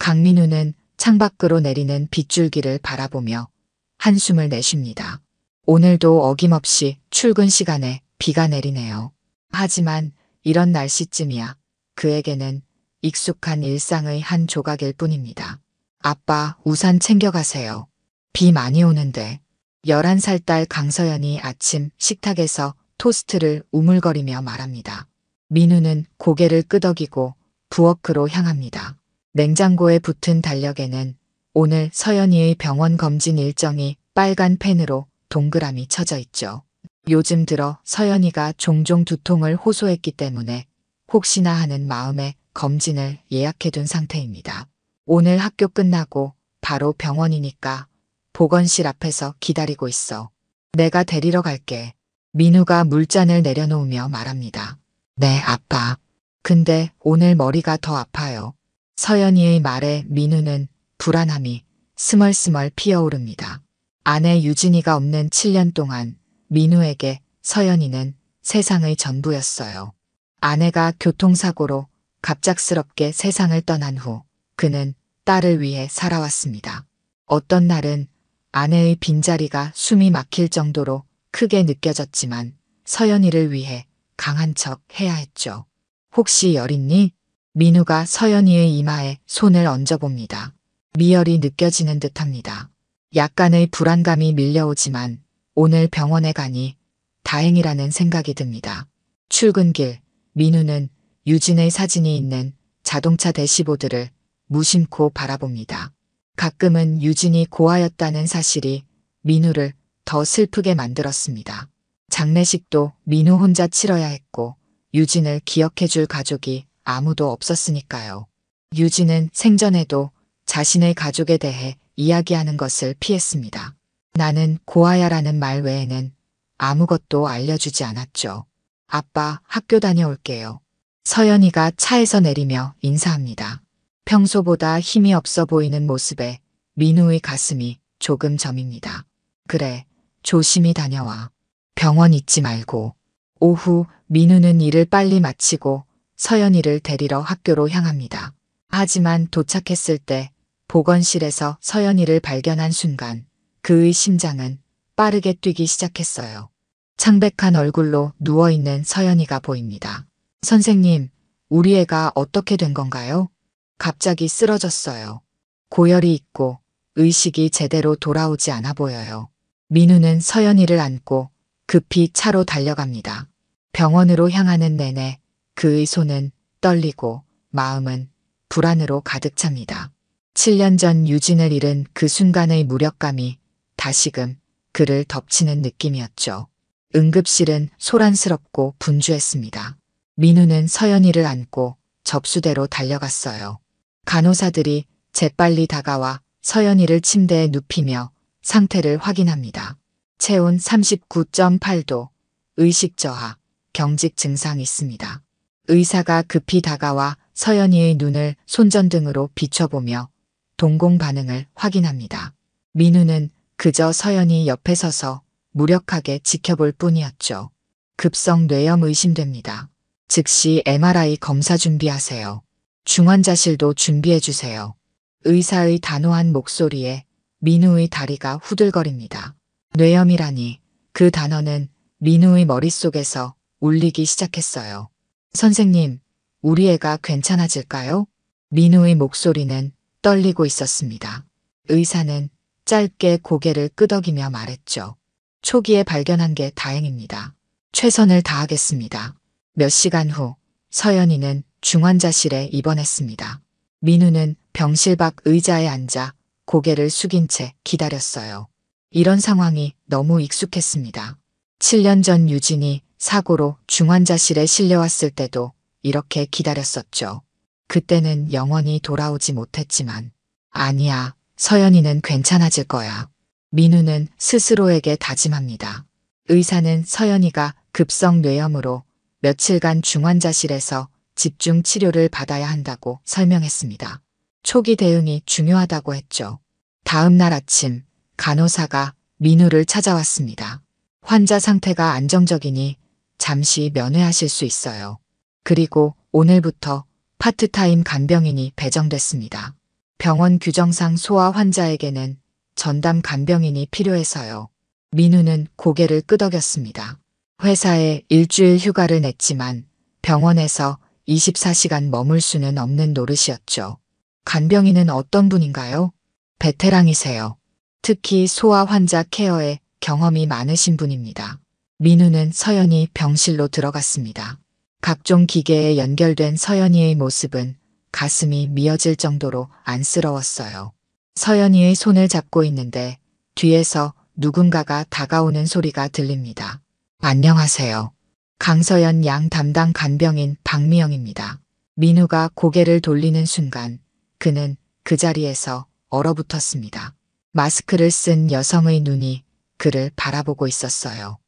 강민우는 창밖으로 내리는 빗줄기를 바라보며 한숨을 내쉽니다. 오늘도 어김없이 출근 시간에 비가 내리네요. 하지만 이런 날씨쯤이야 그에게는 익숙한 일상의 한 조각일 뿐입니다. 아빠, 우산 챙겨가세요. 비 많이 오는데. 11살 딸 강서연이 아침 식탁에서 토스트를 우물거리며 말합니다. 민우는 고개를 끄덕이고 부엌으로 향합니다. 냉장고에 붙은 달력에는 오늘 서연이의 병원 검진 일정이 빨간 펜으로 동그라미 쳐져 있죠. 요즘 들어 서연이가 종종 두통을 호소했기 때문에 혹시나 하는 마음에 검진을 예약해둔 상태입니다. 오늘 학교 끝나고 바로 병원이니까 보건실 앞에서 기다리고 있어. 내가 데리러 갈게. 민우가 물잔을 내려놓으며 말합니다. 네, 아빠. 근데 오늘 머리가 더 아파요. 서연이의 말에 민우는 불안함이 스멀스멀 피어오릅니다. 아내 유진이가 없는 7년 동안 민우에게 서연이는 세상의 전부였어요. 아내가 교통사고로 갑작스럽게 세상을 떠난 후 그는 딸을 위해 살아왔습니다. 어떤 날은 아내의 빈자리가 숨이 막힐 정도로 크게 느껴졌지만 서연이를 위해 강한 척 해야 했죠. 혹시 열 있니? 민우가 서연이의 이마에 손을 얹어봅니다. 미열이 느껴지는 듯합니다. 약간의 불안감이 밀려오지만 오늘 병원에 가니 다행이라는 생각이 듭니다. 출근길, 민우는 유진의 사진이 있는 자동차 대시보드를 무심코 바라봅니다. 가끔은 유진이 고아였다는 사실이 민우를 더 슬프게 만들었습니다. 장례식도 민우 혼자 치러야 했고 유진을 기억해줄 가족이 아무도 없었으니까요. 유진은 생전에도 자신의 가족에 대해 이야기하는 것을 피했습니다. 나는 고아야라는 말 외에는 아무것도 알려주지 않았죠. 아빠, 학교 다녀올게요. 서연이가 차에서 내리며 인사합니다. 평소보다 힘이 없어 보이는 모습에 민우의 가슴이 조금 저밉니다. 그래, 조심히 다녀와. 병원 잊지 말고. 오후 민우는 일을 빨리 마치고 서연이를 데리러 학교로 향합니다. 하지만 도착했을 때 보건실에서 서연이를 발견한 순간 그의 심장은 빠르게 뛰기 시작했어요. 창백한 얼굴로 누워있는 서연이가 보입니다. 선생님, 우리 애가 어떻게 된 건가요? 갑자기 쓰러졌어요. 고열이 있고 의식이 제대로 돌아오지 않아 보여요. 민우는 서연이를 안고 급히 차로 달려갑니다. 병원으로 향하는 내내 그의 손은 떨리고 마음은 불안으로 가득 찹니다. 7년 전 유진을 잃은 그 순간의 무력감이 다시금 그를 덮치는 느낌이었죠. 응급실은 소란스럽고 분주했습니다. 민우는 서연이를 안고 접수대로 달려갔어요. 간호사들이 재빨리 다가와 서연이를 침대에 눕히며 상태를 확인합니다. 체온 39.8도, 의식 저하, 경직 증상 있습니다. 의사가 급히 다가와 서연이의 눈을 손전등으로 비춰보며 동공 반응을 확인합니다. 민우는 그저 서연이 옆에 서서 무력하게 지켜볼 뿐이었죠. 급성 뇌염 의심됩니다. 즉시 MRI 검사 준비하세요. 중환자실도 준비해주세요. 의사의 단호한 목소리에 민우의 다리가 후들거립니다. 뇌염이라니 그 단어는 민우의 머릿속에서 울리기 시작했어요. 선생님, 우리 애가 괜찮아질까요? 민우의 목소리는 떨리고 있었습니다. 의사는 짧게 고개를 끄덕이며 말했죠. 초기에 발견한 게 다행입니다. 최선을 다하겠습니다. 몇 시간 후 서연이는 중환자실에 입원했습니다. 민우는 병실 밖 의자에 앉아 고개를 숙인 채 기다렸어요. 이런 상황이 너무 익숙했습니다. 7년 전 유진이 사고로 중환자실에 실려왔을 때도 이렇게 기다렸었죠. 그때는 영원히 돌아오지 못했지만 아니야, 서연이는 괜찮아질 거야. 민우는 스스로에게 다짐합니다. 의사는 서연이가 급성 뇌염으로 며칠간 중환자실에서 집중 치료를 받아야 한다고 설명했습니다. 초기 대응이 중요하다고 했죠. 다음 날 아침 간호사가 민우를 찾아왔습니다. 환자 상태가 안정적이니 잠시 면회하실 수 있어요. 그리고 오늘부터 파트타임 간병인이 배정됐습니다. 병원 규정상 소아 환자에게는 전담 간병인이 필요해서요. 민우는 고개를 끄덕였습니다. 회사에 일주일 휴가를 냈지만 병원에서 24시간 머물 수는 없는 노릇이었죠. 간병인은 어떤 분인가요? 베테랑이세요. 특히 소아 환자 케어에 경험이 많으신 분입니다. 민우는 서연이 병실로 들어갔습니다. 각종 기계에 연결된 서연이의 모습은 가슴이 미어질 정도로 안쓰러웠어요. 서연이의 손을 잡고 있는데 뒤에서 누군가가 다가오는 소리가 들립니다. 안녕하세요. 강서연 양 담당 간병인 박미영입니다. 민우가 고개를 돌리는 순간 그는 그 자리에서 얼어붙었습니다. 마스크를 쓴 여성의 눈이 그를 바라보고 있었어요.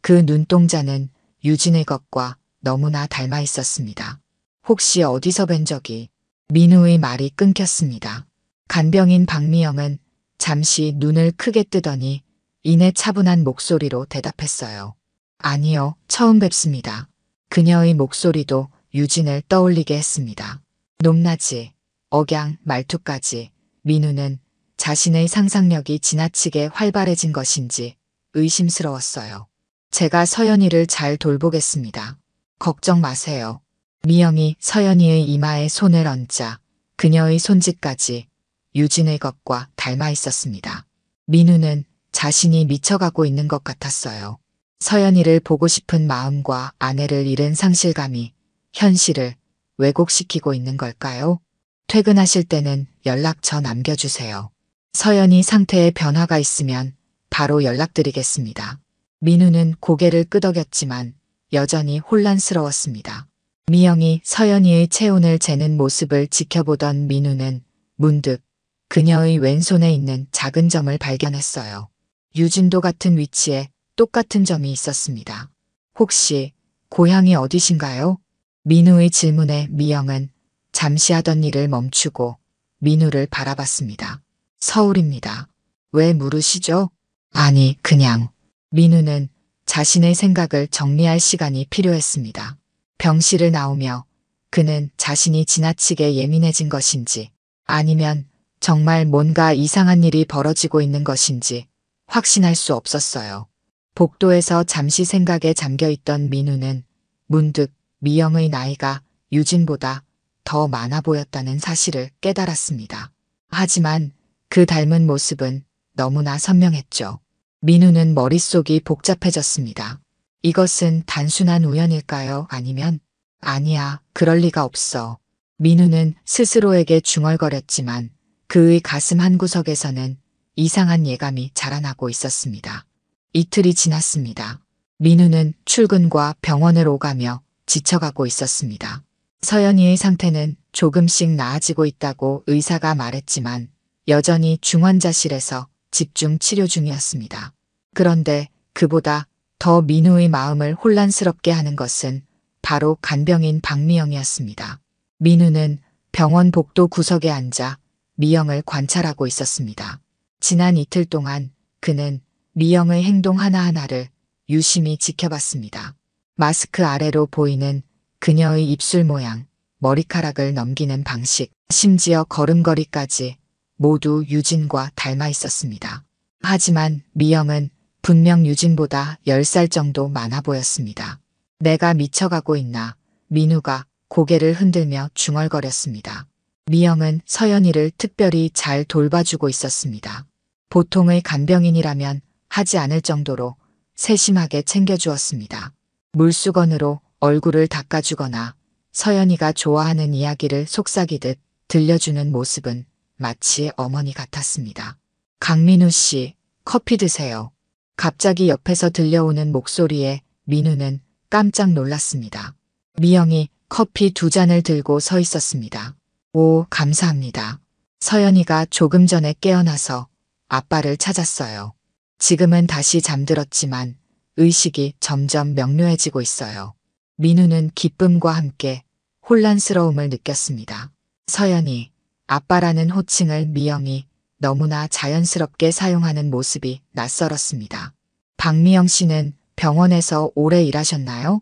그 눈동자는 유진의 것과 너무나 닮아 있었습니다. 혹시 어디서 뵌 적이? 민우의 말이 끊겼습니다. 간병인 박미영은 잠시 눈을 크게 뜨더니 이내 차분한 목소리로 대답했어요. 아니요, 처음 뵙습니다. 그녀의 목소리도 유진을 떠올리게 했습니다. 높낮이, 억양, 말투까지 민우는 자신의 상상력이 지나치게 활발해진 것인지 의심스러웠어요. 제가 서연이를 잘 돌보겠습니다. 걱정 마세요. 미영이 서연이의 이마에 손을 얹자 그녀의 손짓까지 유진의 것과 닮아 있었습니다. 민우는 자신이 미쳐가고 있는 것 같았어요. 서연이를 보고 싶은 마음과 아내를 잃은 상실감이 현실을 왜곡시키고 있는 걸까요? 퇴근하실 때는 연락처 남겨주세요. 서연이 상태에 변화가 있으면 바로 연락드리겠습니다. 민우는 고개를 끄덕였지만 여전히 혼란스러웠습니다. 미영이 서연이의 체온을 재는 모습을 지켜보던 민우는 문득 그녀의 왼손에 있는 작은 점을 발견했어요. 유진도 같은 위치에 똑같은 점이 있었습니다. 혹시 고향이 어디신가요? 민우의 질문에 미영은 잠시 하던 일을 멈추고 민우를 바라봤습니다. 서울입니다. 왜 물으시죠? 아니, 그냥. 민우는 자신의 생각을 정리할 시간이 필요했습니다. 병실을 나오며 그는 자신이 지나치게 예민해진 것인지 아니면 정말 뭔가 이상한 일이 벌어지고 있는 것인지 확신할 수 없었어요. 복도에서 잠시 생각에 잠겨있던 민우는 문득 미영의 나이가 유진보다 더 많아 보였다는 사실을 깨달았습니다. 하지만 그 닮은 모습은 너무나 선명했죠. 민우는 머릿속이 복잡해졌습니다. 이것은 단순한 우연일까요? 아니면 아니야, 그럴 리가 없어. 민우는 스스로에게 중얼거렸지만 그의 가슴 한구석에서는 이상한 예감이 자라나고 있었습니다. 이틀이 지났습니다. 민우는 출근과 병원을 오가며 지쳐가고 있었습니다. 서연이의 상태는 조금씩 나아지고 있다고 의사가 말했지만 여전히 중환자실에서 집중 치료 중이었습니다. 그런데 그보다 더 민우의 마음을 혼란스럽게 하는 것은 바로 간병인 박미영이었습니다. 민우는 병원 복도 구석에 앉아 미영을 관찰하고 있었습니다. 지난 이틀 동안 그는 미영의 행동 하나하나를 유심히 지켜봤습니다. 마스크 아래로 보이는 그녀의 입술 모양, 머리카락을 넘기는 방식, 심지어 걸음걸이까지 모두 유진과 닮아 있었습니다. 하지만 미영은 분명 유진보다 10살 정도 많아 보였습니다. 내가 미쳐가고 있나? 민우가 고개를 흔들며 중얼거렸습니다. 미영은 서연이를 특별히 잘 돌봐주고 있었습니다. 보통의 간병인이라면 하지 않을 정도로 세심하게 챙겨주었습니다. 물수건으로 얼굴을 닦아주거나 서연이가 좋아하는 이야기를 속삭이듯 들려주는 모습은 마치 어머니 같았습니다. 강민우 씨, 커피 드세요. 갑자기 옆에서 들려오는 목소리에 민우는 깜짝 놀랐습니다. 미영이 커피 2잔을 들고 서 있었습니다. 오, 감사합니다. 서연이가 조금 전에 깨어나서 아빠를 찾았어요. 지금은 다시 잠들었지만 의식이 점점 명료해지고 있어요. 민우는 기쁨과 함께 혼란스러움을 느꼈습니다. 서연이, 아빠라는 호칭을 미영이 너무나 자연스럽게 사용하는 모습이 낯설었습니다. 박미영 씨는 병원에서 오래 일하셨나요?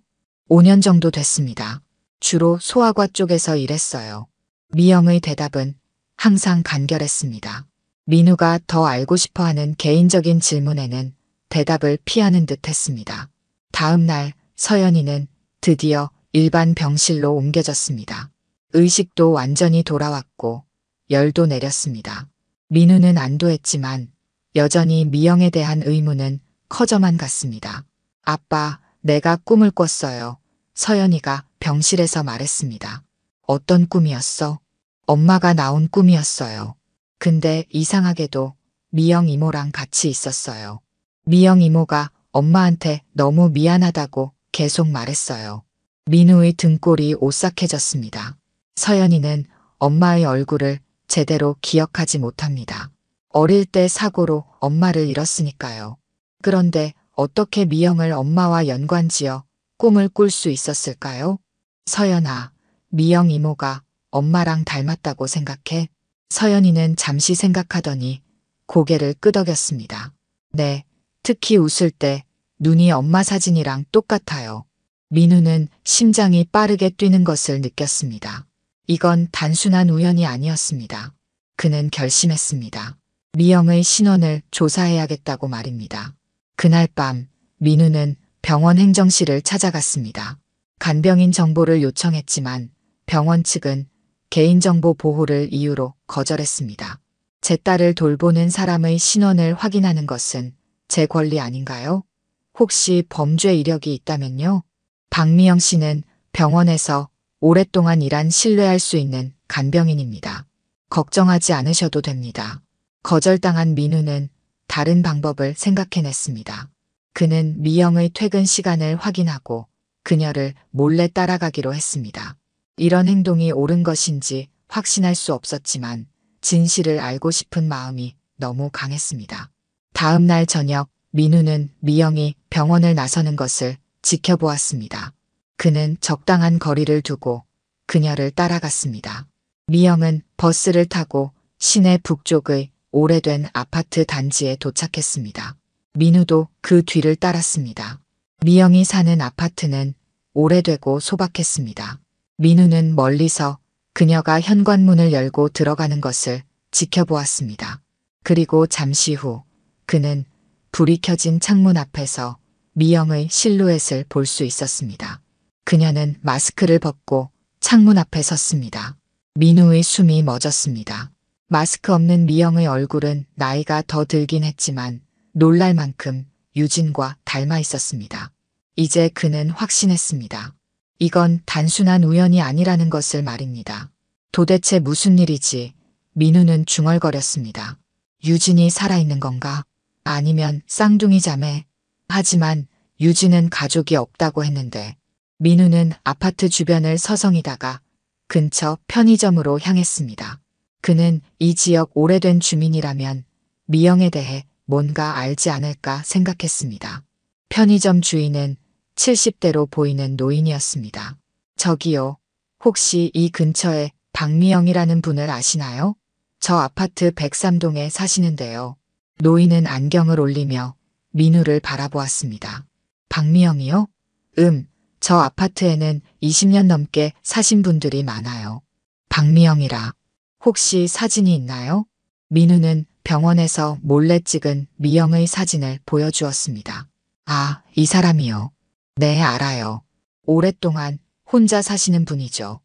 5년 정도 됐습니다. 주로 소아과 쪽에서 일했어요. 미영의 대답은 항상 간결했습니다. 민우가 더 알고 싶어하는 개인적인 질문에는 대답을 피하는 듯 했습니다. 다음 날 서연이는 드디어 일반 병실로 옮겨졌습니다. 의식도 완전히 돌아왔고 열도 내렸습니다. 민우는 안도했지만 여전히 미영에 대한 의문은 커져만 갔습니다. 아빠, 내가 꿈을 꿨어요. 서연이가 병실에서 말했습니다. 어떤 꿈이었어? 엄마가 나온 꿈이었어요. 근데 이상하게도 미영 이모랑 같이 있었어요. 미영 이모가 엄마한테 너무 미안하다고 계속 말했어요. 민우의 등골이 오싹해졌습니다. 서연이는 엄마의 얼굴을 제대로 기억하지 못합니다. 어릴 때 사고로 엄마를 잃었으니까요. 그런데 어떻게 미영을 엄마와 연관지어 꿈을 꿀 수 있었을까요? 서연아, 미영 이모가 엄마랑 닮았다고 생각해? 서연이는 잠시 생각하더니 고개를 끄덕였습니다. 네, 특히 웃을 때 눈이 엄마 사진이랑 똑같아요. 민우는 심장이 빠르게 뛰는 것을 느꼈습니다. 이건 단순한 우연이 아니었습니다. 그는 결심했습니다. 미영의 신원을 조사해야겠다고 말입니다. 그날 밤 민우는 병원 행정실을 찾아갔습니다. 간병인 정보를 요청했지만 병원 측은 개인정보 보호를 이유로 거절했습니다. 제 딸을 돌보는 사람의 신원을 확인하는 것은 제 권리 아닌가요? 혹시 범죄 이력이 있다면요? 박미영 씨는 병원에서 오랫동안 일한 신뢰할 수 있는 간병인입니다. 걱정하지 않으셔도 됩니다. 거절당한 민우는 다른 방법을 생각해냈습니다. 그는 미영의 퇴근 시간을 확인하고 그녀를 몰래 따라가기로 했습니다. 이런 행동이 옳은 것인지 확신할 수 없었지만 진실을 알고 싶은 마음이 너무 강했습니다. 다음 날 저녁 민우는 미영이 병원을 나서는 것을 지켜보았습니다. 그는 적당한 거리를 두고 그녀를 따라갔습니다. 미영은 버스를 타고 시내 북쪽의 오래된 아파트 단지에 도착했습니다. 민우도 그 뒤를 따랐습니다. 미영이 사는 아파트는 오래되고 소박했습니다. 민우는 멀리서 그녀가 현관문을 열고 들어가는 것을 지켜보았습니다. 그리고 잠시 후 그는 불이 켜진 창문 앞에서 미영의 실루엣을 볼 수 있었습니다. 그녀는 마스크를 벗고 창문 앞에 섰습니다. 민우의 숨이 멎었습니다. 마스크 없는 미영의 얼굴은 나이가 더 들긴 했지만 놀랄 만큼 유진과 닮아 있었습니다. 이제 그는 확신했습니다. 이건 단순한 우연이 아니라는 것을 말입니다. 도대체 무슨 일이지? 민우는 중얼거렸습니다. 유진이 살아있는 건가? 아니면 쌍둥이 자매? 하지만 유진은 가족이 없다고 했는데 민우는 아파트 주변을 서성이다가 근처 편의점으로 향했습니다. 그는 이 지역 오래된 주민이라면 미영에 대해 뭔가 알지 않을까 생각했습니다. 편의점 주인은 70대로 보이는 노인이었습니다. 저기요, 혹시 이 근처에 박미영이라는 분을 아시나요? 저 아파트 103동에 사시는데요. 노인은 안경을 올리며 민우를 바라보았습니다. 박미영이요? 저 아파트에는 20년 넘게 사신 분들이 많아요. 박미영이라. 혹시 사진이 있나요? 민우는 병원에서 몰래 찍은 미영의 사진을 보여주었습니다. 아, 이 사람이요. 네, 알아요. 오랫동안 혼자 사시는 분이죠.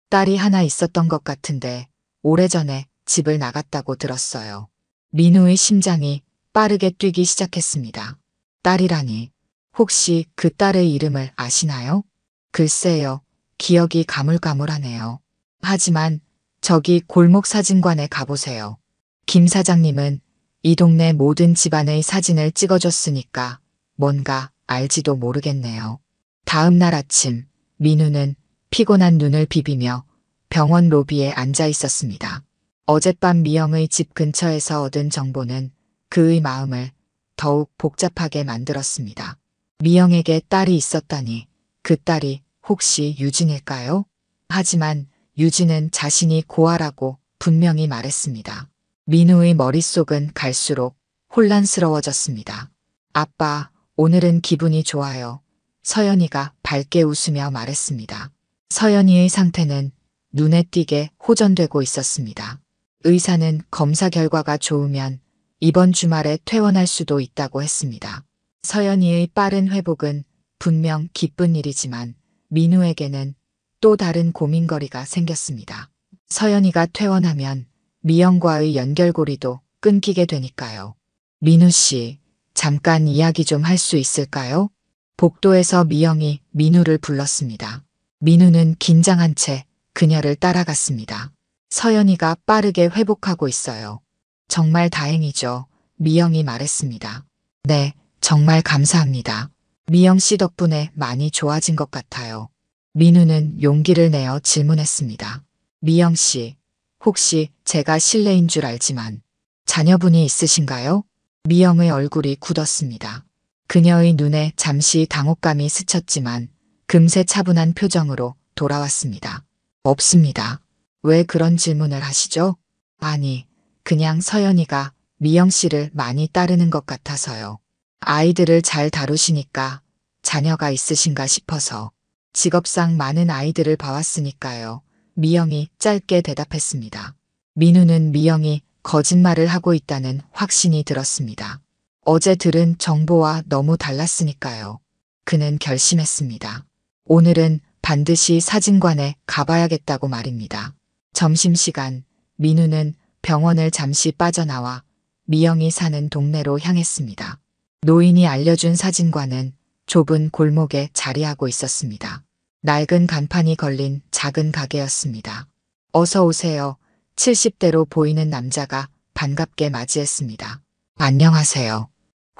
딸이 하나 있었던 것 같은데 오래전에 집을 나갔다고 들었어요. 민우의 심장이 빠르게 뛰기 시작했습니다. 딸이라니. 혹시 그 딸의 이름을 아시나요? 글쎄요. 기억이 가물가물하네요. 하지만 저기 골목 사진관에 가보세요. 김 사장님은 이 동네 모든 집안의 사진을 찍어줬으니까 뭔가 알지도 모르겠네요. 다음 날 아침 민우는 피곤한 눈을 비비며 병원 로비에 앉아 있었습니다. 어젯밤 미영의 집 근처에서 얻은 정보는 그의 마음을 더욱 복잡하게 만들었습니다. 미영에게 딸이 있었다니 그 딸이 혹시 유진일까요? 하지만 유진은 자신이 고아라고 분명히 말했습니다. 민우의 머릿속은 갈수록 혼란스러워졌습니다. 아빠, 오늘은 기분이 좋아요. 서연이가 밝게 웃으며 말했습니다. 서연이의 상태는 눈에 띄게 호전되고 있었습니다. 의사는 검사 결과가 좋으면 이번 주말에 퇴원할 수도 있다고 했습니다. 서연이의 빠른 회복은 분명 기쁜 일이지만 민우에게는 또 다른 고민거리가 생겼습니다. 서연이가 퇴원하면 미영과의 연결고리도 끊기게 되니까요. 민우 씨, 잠깐 이야기 좀 할 수 있을까요? 복도에서 미영이 민우를 불렀습니다. 민우는 긴장한 채 그녀를 따라갔습니다. 서연이가 빠르게 회복하고 있어요. 정말 다행이죠. 미영이 말했습니다. 네, 정말 감사합니다. 미영 씨 덕분에 많이 좋아진 것 같아요. 민우는 용기를 내어 질문했습니다. 미영 씨, 혹시 제가 실례인 줄 알지만 자녀분이 있으신가요? 미영의 얼굴이 굳었습니다. 그녀의 눈에 잠시 당혹감이 스쳤지만 금세 차분한 표정으로 돌아왔습니다. 없습니다. 왜 그런 질문을 하시죠? 아니, 그냥 서연이가 미영 씨를 많이 따르는 것 같아서요. 아이들을 잘 다루시니까 자녀가 있으신가 싶어서. 직업상 많은 아이들을 봐왔으니까요. 미영이 짧게 대답했습니다. 민우는 미영이 거짓말을 하고 있다는 확신이 들었습니다. 어제 들은 정보와 너무 달랐으니까요. 그는 결심했습니다. 오늘은 반드시 사진관에 가봐야겠다고 말입니다. 점심시간, 민우는 병원을 잠시 빠져나와 미영이 사는 동네로 향했습니다. 노인이 알려준 사진관은 좁은 골목에 자리하고 있었습니다. 낡은 간판이 걸린 작은 가게였습니다. 어서 오세요. 70대로 보이는 남자가 반갑게 맞이했습니다. 안녕하세요.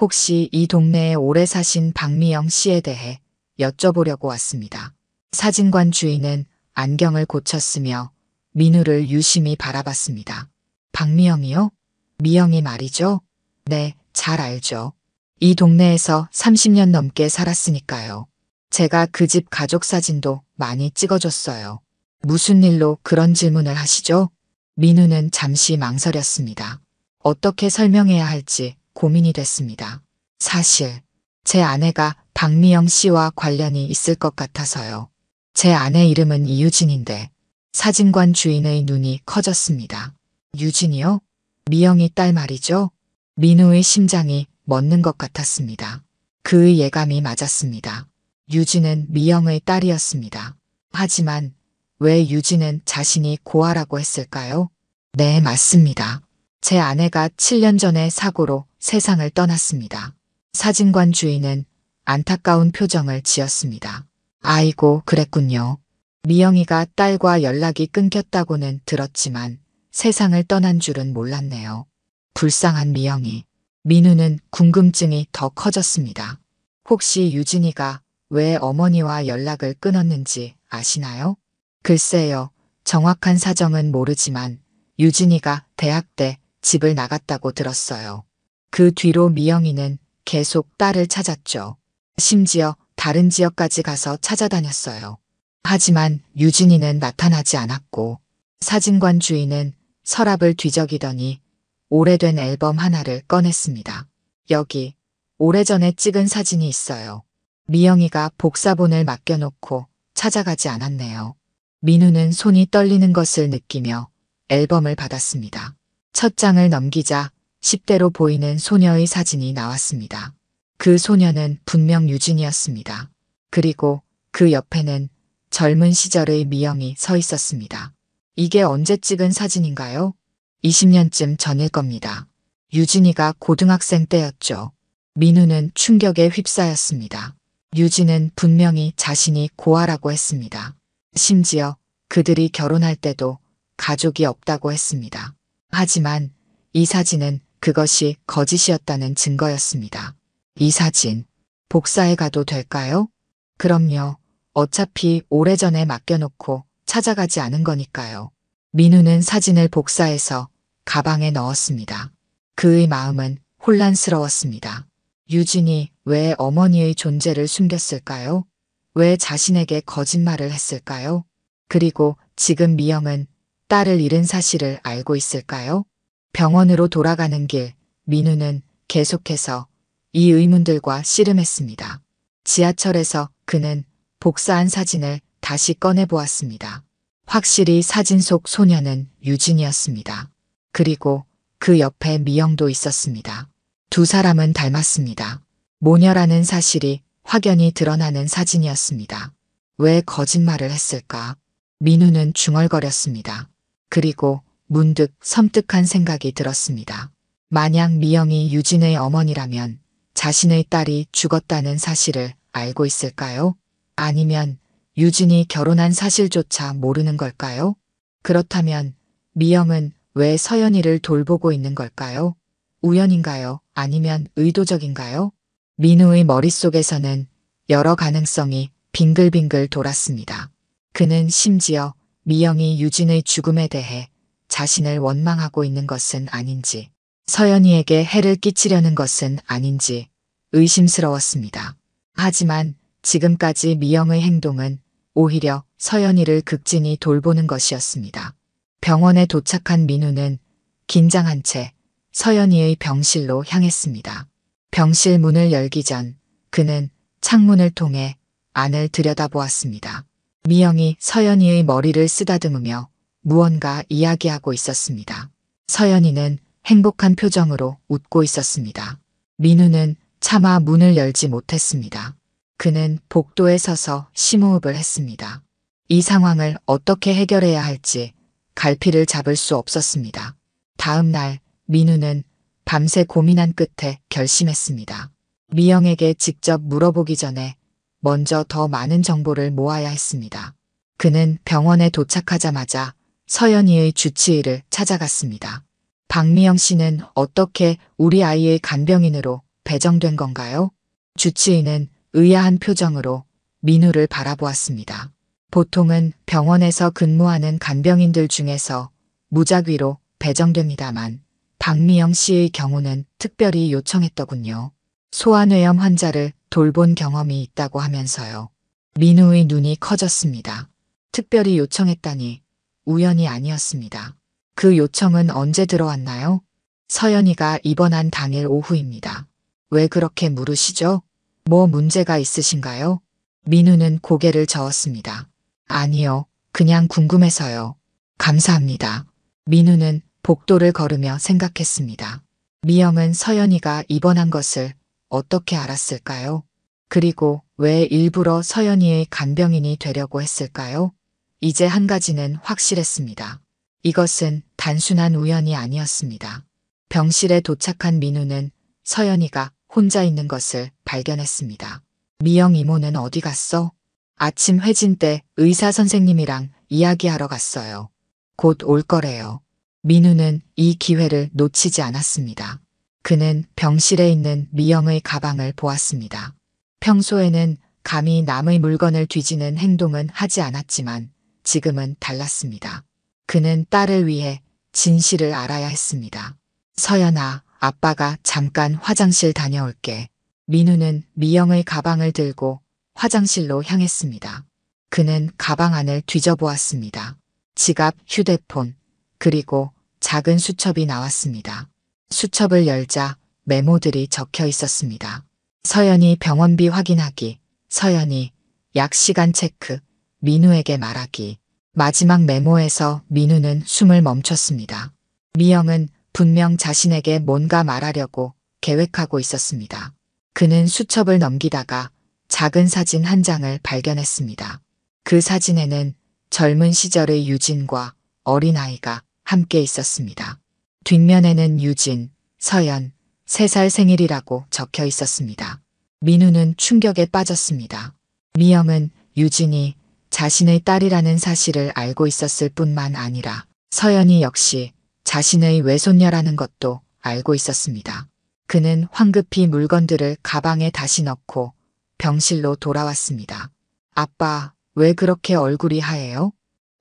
혹시 이 동네에 오래 사신 박미영 씨에 대해 여쭤보려고 왔습니다. 사진관 주인은 안경을 고쳤으며 민우를 유심히 바라봤습니다. 박미영이요? 미영이 말이죠? 네, 잘 알죠. 이 동네에서 30년 넘게 살았으니까요. 제가 그 집 가족 사진도 많이 찍어줬어요. 무슨 일로 그런 질문을 하시죠? 민우는 잠시 망설였습니다. 어떻게 설명해야 할지 고민이 됐습니다. 사실 제 아내가 박미영 씨와 관련이 있을 것 같아서요. 제 아내 이름은 이유진인데 사진관 주인의 눈이 커졌습니다. 유진이요? 미영이 딸 말이죠? 민우의 심장이 멎는 것 같았습니다. 그의 예감이 맞았습니다. 유진은 미영의 딸이었습니다. 하지만 왜 유진은 자신이 고아라고 했을까요? 네, 맞습니다. 제 아내가 7년 전에 사고로 세상을 떠났습니다. 사진관 주인은 안타까운 표정을 지었습니다. 아이고, 그랬군요. 미영이가 딸과 연락이 끊겼다고는 들었지만 세상을 떠난 줄은 몰랐네요. 불쌍한 미영이. 민우는 궁금증이 더 커졌습니다. 혹시 유진이가 왜 어머니와 연락을 끊었는지 아시나요? 글쎄요. 정확한 사정은 모르지만 유진이가 대학 때 집을 나갔다고 들었어요. 그 뒤로 미영이는 계속 딸을 찾았죠. 심지어 다른 지역까지 가서 찾아다녔어요. 하지만 유진이는 나타나지 않았고 사진관 주인은 서랍을 뒤적이더니 오래된 앨범 하나를 꺼냈습니다. 여기 오래전에 찍은 사진이 있어요. 미영이가 복사본을 맡겨놓고 찾아가지 않았네요. 민우는 손이 떨리는 것을 느끼며 앨범을 받았습니다. 첫 장을 넘기자 10대로 보이는 소녀의 사진이 나왔습니다. 그 소녀는 분명 유진이었습니다. 그리고 그 옆에는 젊은 시절의 미영이 서 있었습니다. 이게 언제 찍은 사진인가요? 20년쯤 전일 겁니다. 유진이가 고등학생 때였죠. 민우는 충격에 휩싸였습니다. 유진은 분명히 자신이 고아라고 했습니다. 심지어 그들이 결혼할 때도 가족이 없다고 했습니다. 하지만 이 사진은 그것이 거짓이었다는 증거였습니다. 이 사진, 복사해 가도 될까요? 그럼요. 어차피 오래전에 맡겨놓고 찾아가지 않은 거니까요. 민우는 사진을 복사해서 가방에 넣었습니다. 그의 마음은 혼란스러웠습니다. 유진이 왜 어머니의 존재를 숨겼을까요? 왜 자신에게 거짓말을 했을까요? 그리고 지금 미영은 딸을 잃은 사실을 알고 있을까요? 병원으로 돌아가는 길, 민우는 계속해서 이 의문들과 씨름했습니다. 지하철에서 그는 복사한 사진을 다시 꺼내보았습니다. 확실히 사진 속 소녀는 유진이었습니다. 그리고 그 옆에 미영도 있었습니다. 두 사람은 닮았습니다. 모녀라는 사실이 확연히 드러나는 사진이었습니다. 왜 거짓말을 했을까? 민우는 중얼거렸습니다. 그리고 문득 섬뜩한 생각이 들었습니다. 만약 미영이 유진의 어머니라면 자신의 딸이 죽었다는 사실을 알고 있을까요? 아니면 유진이 결혼한 사실조차 모르는 걸까요? 그렇다면 미영은 왜 서연이를 돌보고 있는 걸까요? 우연인가요? 아니면 의도적인가요? 민우의 머릿속에서는 여러 가능성이 빙글빙글 돌았습니다. 그는 심지어 미영이 유진의 죽음에 대해 자신을 원망하고 있는 것은 아닌지, 서연이에게 해를 끼치려는 것은 아닌지 의심스러웠습니다. 하지만 지금까지 미영의 행동은 오히려 서연이를 극진히 돌보는 것이었습니다. 병원에 도착한 민우는 긴장한 채 서연이의 병실로 향했습니다. 병실 문을 열기 전 그는 창문을 통해 안을 들여다보았습니다. 미영이 서연이의 머리를 쓰다듬으며 무언가 이야기하고 있었습니다. 서연이는 행복한 표정으로 웃고 있었습니다. 민우는 차마 문을 열지 못했습니다. 그는 복도에 서서 심호흡을 했습니다. 이 상황을 어떻게 해결해야 할지 갈피를 잡을 수 없었습니다. 다음 날 민우는 밤새 고민한 끝에 결심했습니다. 미영에게 직접 물어보기 전에 먼저 더 많은 정보를 모아야 했습니다. 그는 병원에 도착하자마자 서연이의 주치의를 찾아갔습니다. 박미영 씨는 어떻게 우리 아이의 간병인으로 배정된 건가요? 주치의는 의아한 표정으로 민우를 바라보았습니다. 보통은 병원에서 근무하는 간병인들 중에서 무작위로 배정됩니다만 박미영 씨의 경우는 특별히 요청했더군요. 소아뇌염 환자를 돌본 경험이 있다고 하면서요. 민우의 눈이 커졌습니다. 특별히 요청했다니 우연이 아니었습니다. 그 요청은 언제 들어왔나요? 서연이가 입원한 당일 오후입니다. 왜 그렇게 물으시죠? 뭐 문제가 있으신가요? 민우는 고개를 저었습니다. 아니요, 그냥 궁금해서요. 감사합니다. 민우는 복도를 걸으며 생각했습니다. 미영은 서연이가 입원한 것을 어떻게 알았을까요? 그리고 왜 일부러 서연이의 간병인이 되려고 했을까요? 이제 한 가지는 확실했습니다. 이것은 단순한 우연이 아니었습니다. 병실에 도착한 민우는 서연이가 혼자 있는 것을 발견했습니다. 미영 이모는 어디 갔어? 아침 회진 때 의사 선생님이랑 이야기하러 갔어요. 곧 올 거래요. 민우는 이 기회를 놓치지 않았습니다. 그는 병실에 있는 미영의 가방을 보았습니다. 평소에는 감히 남의 물건을 뒤지는 행동은 하지 않았지만 지금은 달랐습니다. 그는 딸을 위해 진실을 알아야 했습니다. 서연아, 아빠가 잠깐 화장실 다녀올게. 민우는 미영의 가방을 들고 화장실로 향했습니다. 그는 가방 안을 뒤져보았습니다. 지갑, 휴대폰, 그리고 작은 수첩이 나왔습니다. 수첩을 열자 메모들이 적혀 있었습니다. 서연이 병원비 확인하기, 서연이 약 시간 체크, 민우에게 말하기. 마지막 메모에서 민우는 숨을 멈췄습니다. 미영은 분명 자신에게 뭔가 말하려고 계획하고 있었습니다. 그는 수첩을 넘기다가 작은 사진 한 장을 발견했습니다. 그 사진에는 젊은 시절의 유진과 어린아이가 함께 있었습니다. 뒷면에는 유진, 서연, 3살 생일이라고 적혀 있었습니다. 민우는 충격에 빠졌습니다. 미영은 유진이 자신의 딸이라는 사실을 알고 있었을 뿐만 아니라 서연이 역시 자신의 외손녀라는 것도 알고 있었습니다. 그는 황급히 물건들을 가방에 다시 넣고 병실로 돌아왔습니다. 아빠, 왜 그렇게 얼굴이 하얘요?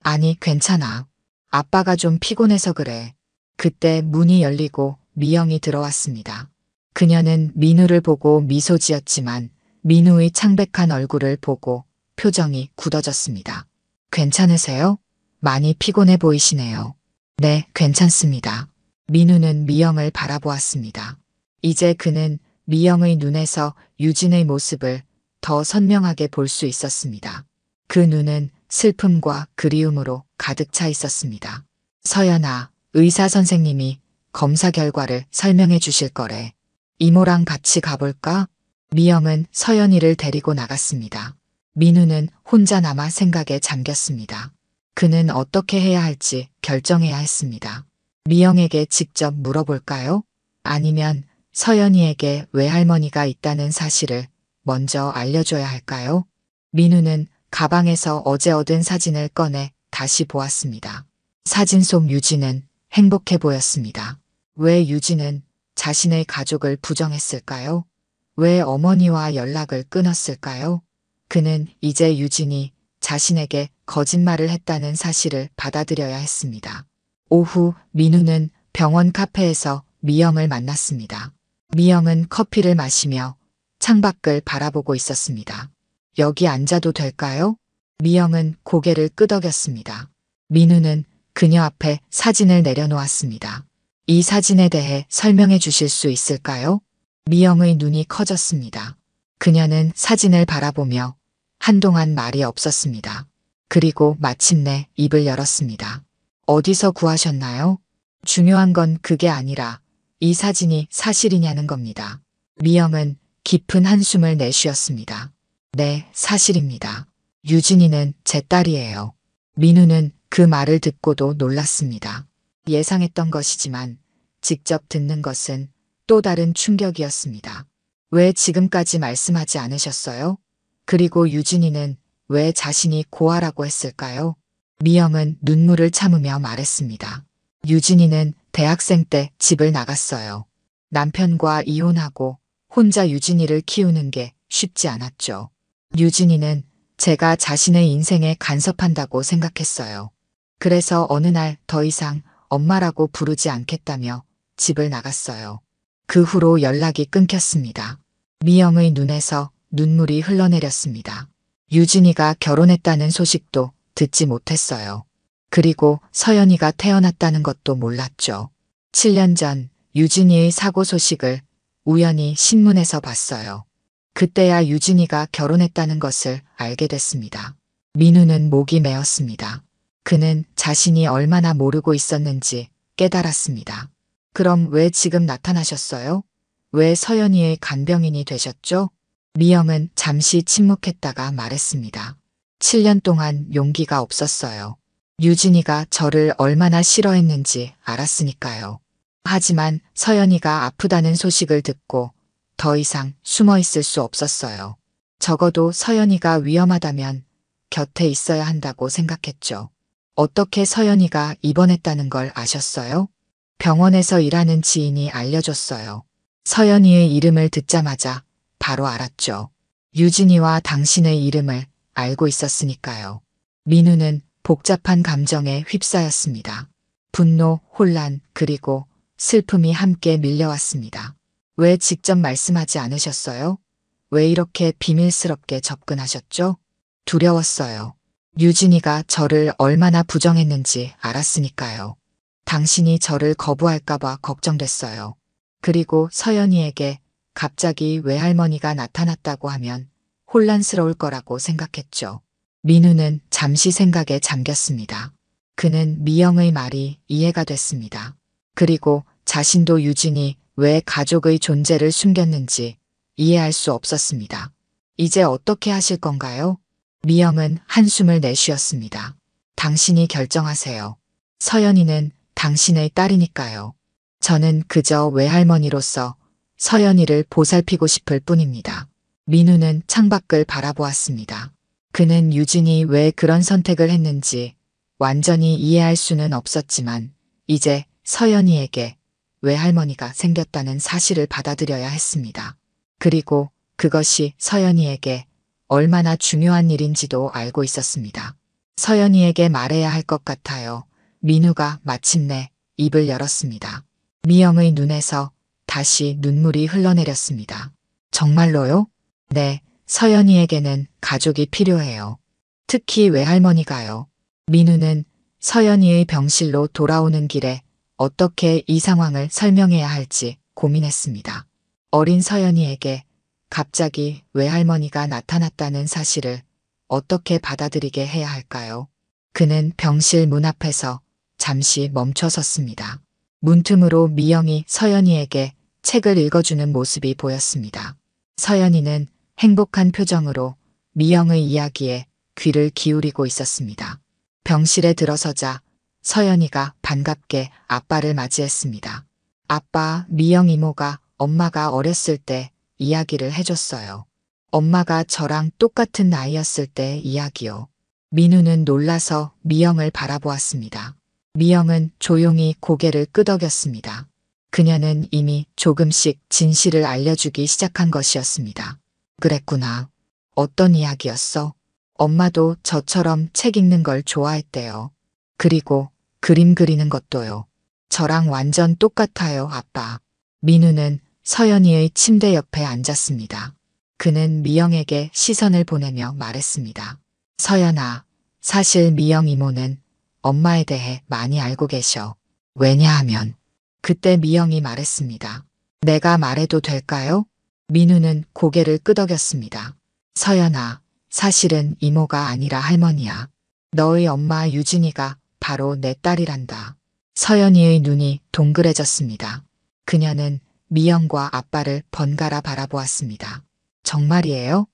아니, 괜찮아. 아빠가 좀 피곤해서 그래. 그때 문이 열리고 미영이 들어왔습니다. 그녀는 민우를 보고 미소 지었지만 민우의 창백한 얼굴을 보고 표정이 굳어졌습니다. 괜찮으세요? 많이 피곤해 보이시네요. 네, 괜찮습니다. 민우는 미영을 바라보았습니다. 이제 그는 미영의 눈에서 유진의 모습을 더 선명하게 볼 수 있었습니다. 그 눈은 슬픔과 그리움으로 가득 차 있었습니다. 서연아, 의사 선생님이 검사 결과를 설명해 주실 거래. 이모랑 같이 가볼까? 미영은 서연이를 데리고 나갔습니다. 민우는 혼자 남아 생각에 잠겼습니다. 그는 어떻게 해야 할지 결정해야 했습니다. 미영에게 직접 물어볼까요? 아니면 서연이에게 외할머니가 있다는 사실을 먼저 알려줘야 할까요? 민우는 가방에서 어제 얻은 사진을 꺼내 다시 보았습니다. 사진 속 유진은 행복해 보였습니다. 왜 유진은 자신의 가족을 부정했을까요? 왜 어머니와 연락을 끊었을까요? 그는 이제 유진이 자신에게 거짓말을 했다는 사실을 받아들여야 했습니다. 오후 민우는 병원 카페에서 미영을 만났습니다. 미영은 커피를 마시며 창밖을 바라보고 있었습니다. 여기 앉아도 될까요? 미영은 고개를 끄덕였습니다. 민우는 그녀 앞에 사진을 내려놓았습니다. 이 사진에 대해 설명해 주실 수 있을까요? 미영의 눈이 커졌습니다. 그녀는 사진을 바라보며 한동안 말이 없었습니다. 그리고 마침내 입을 열었습니다. 어디서 구하셨나요? 중요한 건 그게 아니라 이 사진이 사실이냐는 겁니다. 미영은 깊은 한숨을 내쉬었습니다. 네, 사실입니다. 유진이는 제 딸이에요. 민우는 그 말을 듣고도 놀랐습니다. 예상했던 것이지만 직접 듣는 것은 또 다른 충격이었습니다. 왜 지금까지 말씀하지 않으셨어요? 그리고 유진이는 왜 자신이 고아라고 했을까요? 미영은 눈물을 참으며 말했습니다. 유진이는 대학생 때 집을 나갔어요. 남편과 이혼하고 혼자 유진이를 키우는 게 쉽지 않았죠. 유진이는 제가 자신의 인생에 간섭한다고 생각했어요. 그래서 어느 날 더 이상 엄마라고 부르지 않겠다며 집을 나갔어요. 그 후로 연락이 끊겼습니다. 미영의 눈에서 눈물이 흘러내렸습니다. 유진이가 결혼했다는 소식도 듣지 못했어요. 그리고 서연이가 태어났다는 것도 몰랐죠. 7년 전 유진이의 사고 소식을 우연히 신문에서 봤어요. 그때야 유진이가 결혼했다는 것을 알게 됐습니다. 민우는 목이 메었습니다. 그는 자신이 얼마나 모르고 있었는지 깨달았습니다. 그럼 왜 지금 나타나셨어요? 왜 서연이의 간병인이 되셨죠? 미영은 잠시 침묵했다가 말했습니다. 7년 동안 용기가 없었어요. 유진이가 저를 얼마나 싫어했는지 알았으니까요. 하지만 서연이가 아프다는 소식을 듣고 더 이상 숨어 있을 수 없었어요. 적어도 서연이가 위험하다면 곁에 있어야 한다고 생각했죠. 어떻게 서연이가 입원했다는 걸 아셨어요? 병원에서 일하는 지인이 알려줬어요. 서연이의 이름을 듣자마자 바로 알았죠. 유진이와 당신의 이름을 알고 있었으니까요. 민우는 복잡한 감정에 휩싸였습니다. 분노, 혼란, 그리고 슬픔이 함께 밀려왔습니다. 왜 직접 말씀하지 않으셨어요? 왜 이렇게 비밀스럽게 접근하셨죠? 두려웠어요. 유진이가 저를 얼마나 부정했는지 알았으니까요. 당신이 저를 거부할까봐 걱정됐어요. 그리고 서연이에게 갑자기 외할머니가 나타났다고 하면 혼란스러울 거라고 생각했죠. 민우는 잠시 생각에 잠겼습니다. 그는 미영의 말이 이해가 됐습니다. 그리고 자신도 유진이 왜 가족의 존재를 숨겼는지 이해할 수 없었습니다. 이제 어떻게 하실 건가요? 미영은 한숨을 내쉬었습니다. 당신이 결정하세요. 서연이는 당신의 딸이니까요. 저는 그저 외할머니로서 서연이를 보살피고 싶을 뿐입니다. 민우는 창밖을 바라보았습니다. 그는 유진이 왜 그런 선택을 했는지 완전히 이해할 수는 없었지만 이제 서연이에게 외할머니가 생겼다는 사실을 받아들여야 했습니다. 그리고 그것이 서연이에게 얼마나 중요한 일인지도 알고 있었습니다. 서연이에게 말해야 할 것 같아요. 민우가 마침내 입을 열었습니다. 미영의 눈에서 다시 눈물이 흘러내렸습니다. 정말로요? 네, 서연이에게는 가족이 필요해요. 특히 외할머니가요. 민우는 서연이의 병실로 돌아오는 길에 어떻게 이 상황을 설명해야 할지 고민했습니다. 어린 서연이에게 갑자기 외할머니가 나타났다는 사실을 어떻게 받아들이게 해야 할까요? 그는 병실 문 앞에서 잠시 멈춰 섰습니다. 문틈으로 미영이 서연이에게 책을 읽어주는 모습이 보였습니다. 서연이는 행복한 표정으로 미영의 이야기에 귀를 기울이고 있었습니다. 병실에 들어서자 서연이가 반갑게 아빠를 맞이했습니다. 아빠, 미영 이모가 엄마가 어렸을 때 이야기를 해줬어요. 엄마가 저랑 똑같은 나이였을 때 이야기요. 민우는 놀라서 미영을 바라보았습니다. 미영은 조용히 고개를 끄덕였습니다. 그녀는 이미 조금씩 진실을 알려주기 시작한 것이었습니다. 그랬구나. 어떤 이야기였어? 엄마도 저처럼 책 읽는 걸 좋아했대요. 그리고 그림 그리는 것도요. 저랑 완전 똑같아요, 아빠. 민우는 서연이의 침대 옆에 앉았습니다. 그는 미영에게 시선을 보내며 말했습니다. 서연아, 사실 미영 이모는 엄마에 대해 많이 알고 계셔. 왜냐하면 그때 미영이 말했습니다. 내가 말해도 될까요? 민우는 고개를 끄덕였습니다. 서연아, 사실은 이모가 아니라 할머니야. 너의 엄마 유진이가 바로 내 딸이란다. 서연이의 눈이 동그래졌습니다. 그녀는 미영과 아빠를 번갈아 바라보았습니다. 정말이에요?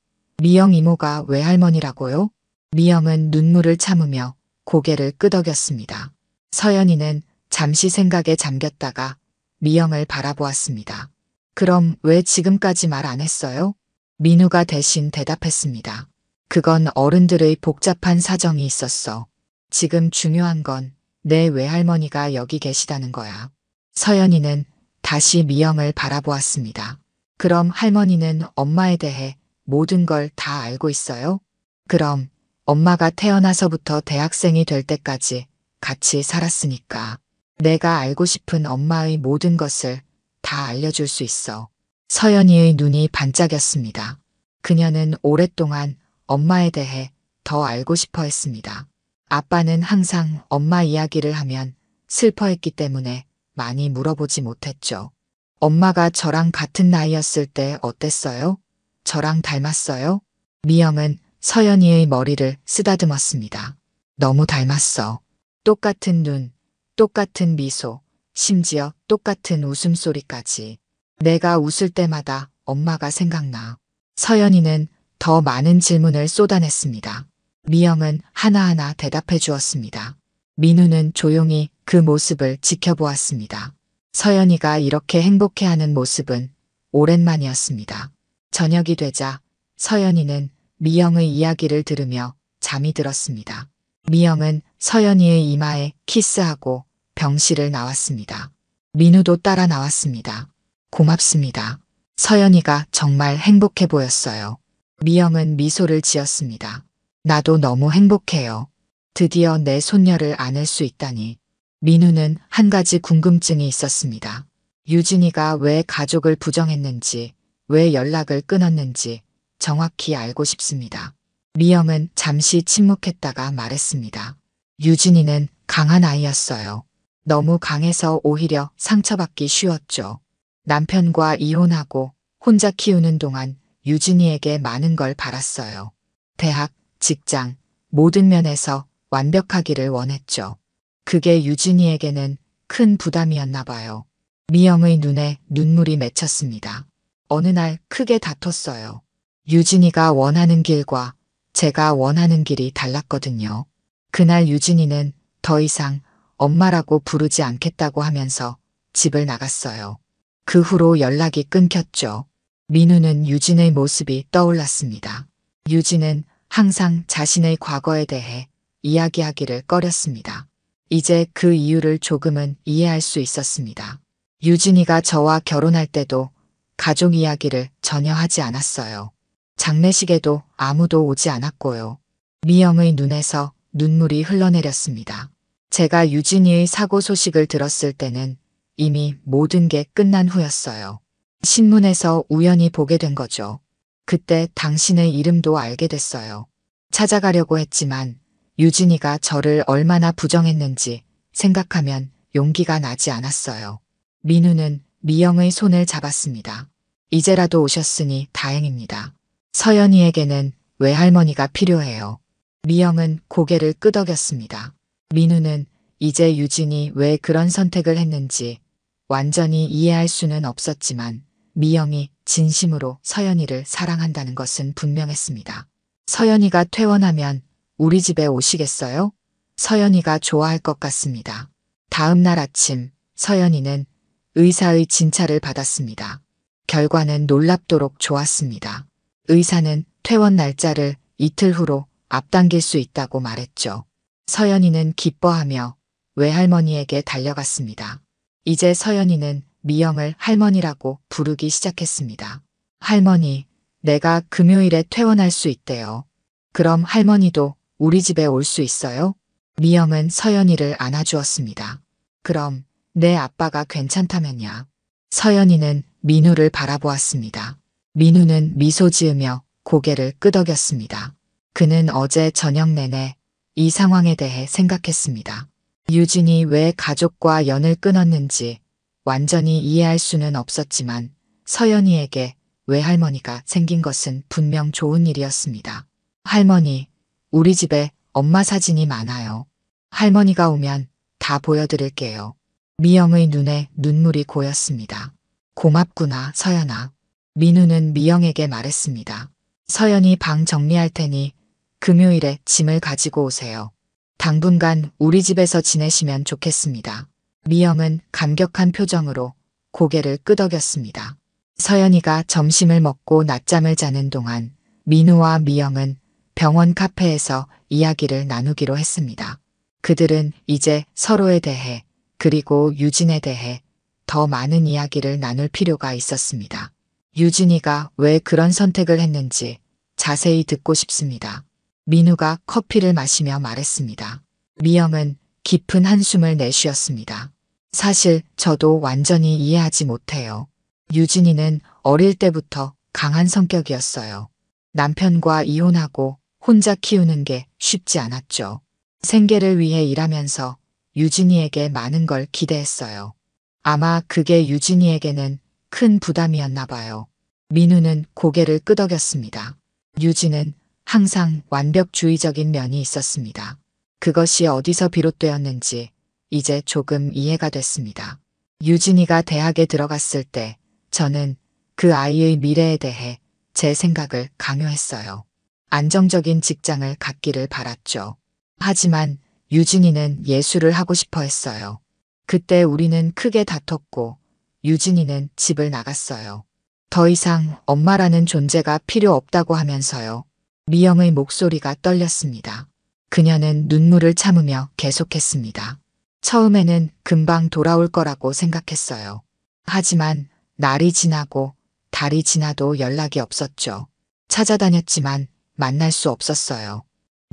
미영 이모가 외할머니라고요? 미영은 눈물을 참으며 고개를 끄덕였습니다. 서연이는 잠시 생각에 잠겼다가 미영을 바라보았습니다. 그럼 왜 지금까지 말 안 했어요? 민우가 대신 대답했습니다. 그건 어른들의 복잡한 사정이 있었어. 지금 중요한 건 내 외할머니가 여기 계시다는 거야. 서연이는 다시 미영을 바라보았습니다. 그럼 할머니는 엄마에 대해 모든 걸 다 알고 있어요? 그럼 엄마가 태어나서부터 대학생이 될 때까지 같이 살았으니까 내가 알고 싶은 엄마의 모든 것을 다 알려줄 수 있어. 서연이의 눈이 반짝였습니다. 그녀는 오랫동안 엄마에 대해 더 알고 싶어 했습니다. 아빠는 항상 엄마 이야기를 하면 슬퍼했기 때문에 많이 물어보지 못했죠. 엄마가 저랑 같은 나이였을 때 어땠어요? 저랑 닮았어요? 미영은 서연이의 머리를 쓰다듬었습니다. 너무 닮았어. 똑같은 눈, 똑같은 미소, 심지어 똑같은 웃음소리까지. 내가 웃을 때마다 엄마가 생각나. 서연이는 더 많은 질문을 쏟아냈습니다. 미영은 하나하나 대답해 주었습니다. 민우는 조용히 그 모습을 지켜보았습니다. 서연이가 이렇게 행복해하는 모습은 오랜만이었습니다. 저녁이 되자 서연이는 미영의 이야기를 들으며 잠이 들었습니다. 미영은 서연이의 이마에 키스하고 병실을 나왔습니다. 민우도 따라 나왔습니다. 고맙습니다. 서연이가 정말 행복해 보였어요. 미영은 미소를 지었습니다. 나도 너무 행복해요. 드디어 내 손녀를 안을 수 있다니. 민우는 한 가지 궁금증이 있었습니다. 유진이가 왜 가족을 부정했는지, 왜 연락을 끊었는지 정확히 알고 싶습니다. 미영은 잠시 침묵했다가 말했습니다. 유진이는 강한 아이였어요. 너무 강해서 오히려 상처받기 쉬웠죠. 남편과 이혼하고 혼자 키우는 동안 유진이에게 많은 걸 바랐어요. 대학, 직장, 모든 면에서 완벽하기를 원했죠. 그게 유진이에게는 큰 부담이었나 봐요. 미영의 눈에 눈물이 맺혔습니다. 어느 날 크게 다퉜어요. 유진이가 원하는 길과 제가 원하는 길이 달랐거든요. 그날 유진이는 더 이상 엄마라고 부르지 않겠다고 하면서 집을 나갔어요. 그 후로 연락이 끊겼죠. 민우는 유진의 모습이 떠올랐습니다. 유진은 항상 자신의 과거에 대해 이야기하기를 꺼렸습니다. 이제 그 이유를 조금은 이해할 수 있었습니다. 유진이가 저와 결혼할 때도 가족 이야기를 전혀 하지 않았어요. 장례식에도 아무도 오지 않았고요. 미영의 눈에서 눈물이 흘러내렸습니다. 제가 유진이의 사고 소식을 들었을 때는 이미 모든 게 끝난 후였어요. 신문에서 우연히 보게 된 거죠. 그때 당신의 이름도 알게 됐어요. 찾아가려고 했지만 유진이가 저를 얼마나 부정했는지 생각하면 용기가 나지 않았어요. 민우는 미영의 손을 잡았습니다. 이제라도 오셨으니 다행입니다. 서연이에게는 외할머니가 필요해요. 미영은 고개를 끄덕였습니다. 민우는 이제 유진이 왜 그런 선택을 했는지 완전히 이해할 수는 없었지만 미영이 진심으로 서연이를 사랑한다는 것은 분명했습니다. 서연이가 퇴원하면 우리 집에 오시겠어요? 서연이가 좋아할 것 같습니다. 다음 날 아침 서연이는 의사의 진찰을 받았습니다. 결과는 놀랍도록 좋았습니다. 의사는 퇴원 날짜를 이틀 후로 앞당길 수 있다고 말했죠. 서연이는 기뻐하며 외할머니에게 달려갔습니다. 이제 서연이는 미영을 할머니라고 부르기 시작했습니다. 할머니, 내가 금요일에 퇴원할 수 있대요. 그럼 할머니도 우리 집에 올 수 있어요? 미영은 서연이를 안아주었습니다. 그럼 내 아빠가 괜찮다면야. 서연이는 민우를 바라보았습니다. 민우는 미소 지으며 고개를 끄덕였습니다. 그는 어제 저녁 내내 이 상황에 대해 생각했습니다. 유진이 왜 가족과 연을 끊었는지 완전히 이해할 수는 없었지만 서연이에게 외할머니가 생긴 것은 분명 좋은 일이었습니다. 할머니, 우리 집에 엄마 사진이 많아요. 할머니가 오면 다 보여드릴게요. 미영의 눈에 눈물이 고였습니다. 고맙구나, 서연아. 민우는 미영에게 말했습니다. 서연이 방 정리할 테니 금요일에 짐을 가지고 오세요. 당분간 우리 집에서 지내시면 좋겠습니다. 미영은 감격한 표정으로 고개를 끄덕였습니다. 서연이가 점심을 먹고 낮잠을 자는 동안 민우와 미영은 병원 카페에서 이야기를 나누기로 했습니다. 그들은 이제 서로에 대해 그리고 유진에 대해 더 많은 이야기를 나눌 필요가 있었습니다. 유진이가 왜 그런 선택을 했는지 자세히 듣고 싶습니다. 민우가 커피를 마시며 말했습니다. 미영은 깊은 한숨을 내쉬었습니다. 사실 저도 완전히 이해하지 못해요. 유진이는 어릴 때부터 강한 성격이었어요. 남편과 이혼하고 혼자 키우는 게 쉽지 않았죠. 생계를 위해 일하면서 유진이에게 많은 걸 기대했어요. 아마 그게 유진이에게는 큰 부담이었나 봐요. 민우는 고개를 끄덕였습니다. 유진은 항상 완벽주의적인 면이 있었습니다. 그것이 어디서 비롯되었는지 이제 조금 이해가 됐습니다. 유진이가 대학에 들어갔을 때 저는 그 아이의 미래에 대해 제 생각을 강요했어요. 안정적인 직장을 갖기를 바랐죠. 하지만 유진이는 예술을 하고 싶어 했어요. 그때 우리는 크게 다퉜고 유진이는 집을 나갔어요. 더 이상 엄마라는 존재가 필요 없다고 하면서요. 미영의 목소리가 떨렸습니다. 그녀는 눈물을 참으며 계속했습니다. 처음에는 금방 돌아올 거라고 생각했어요. 하지만 날이 지나고 달이 지나도 연락이 없었죠. 찾아다녔지만 만날 수 없었어요.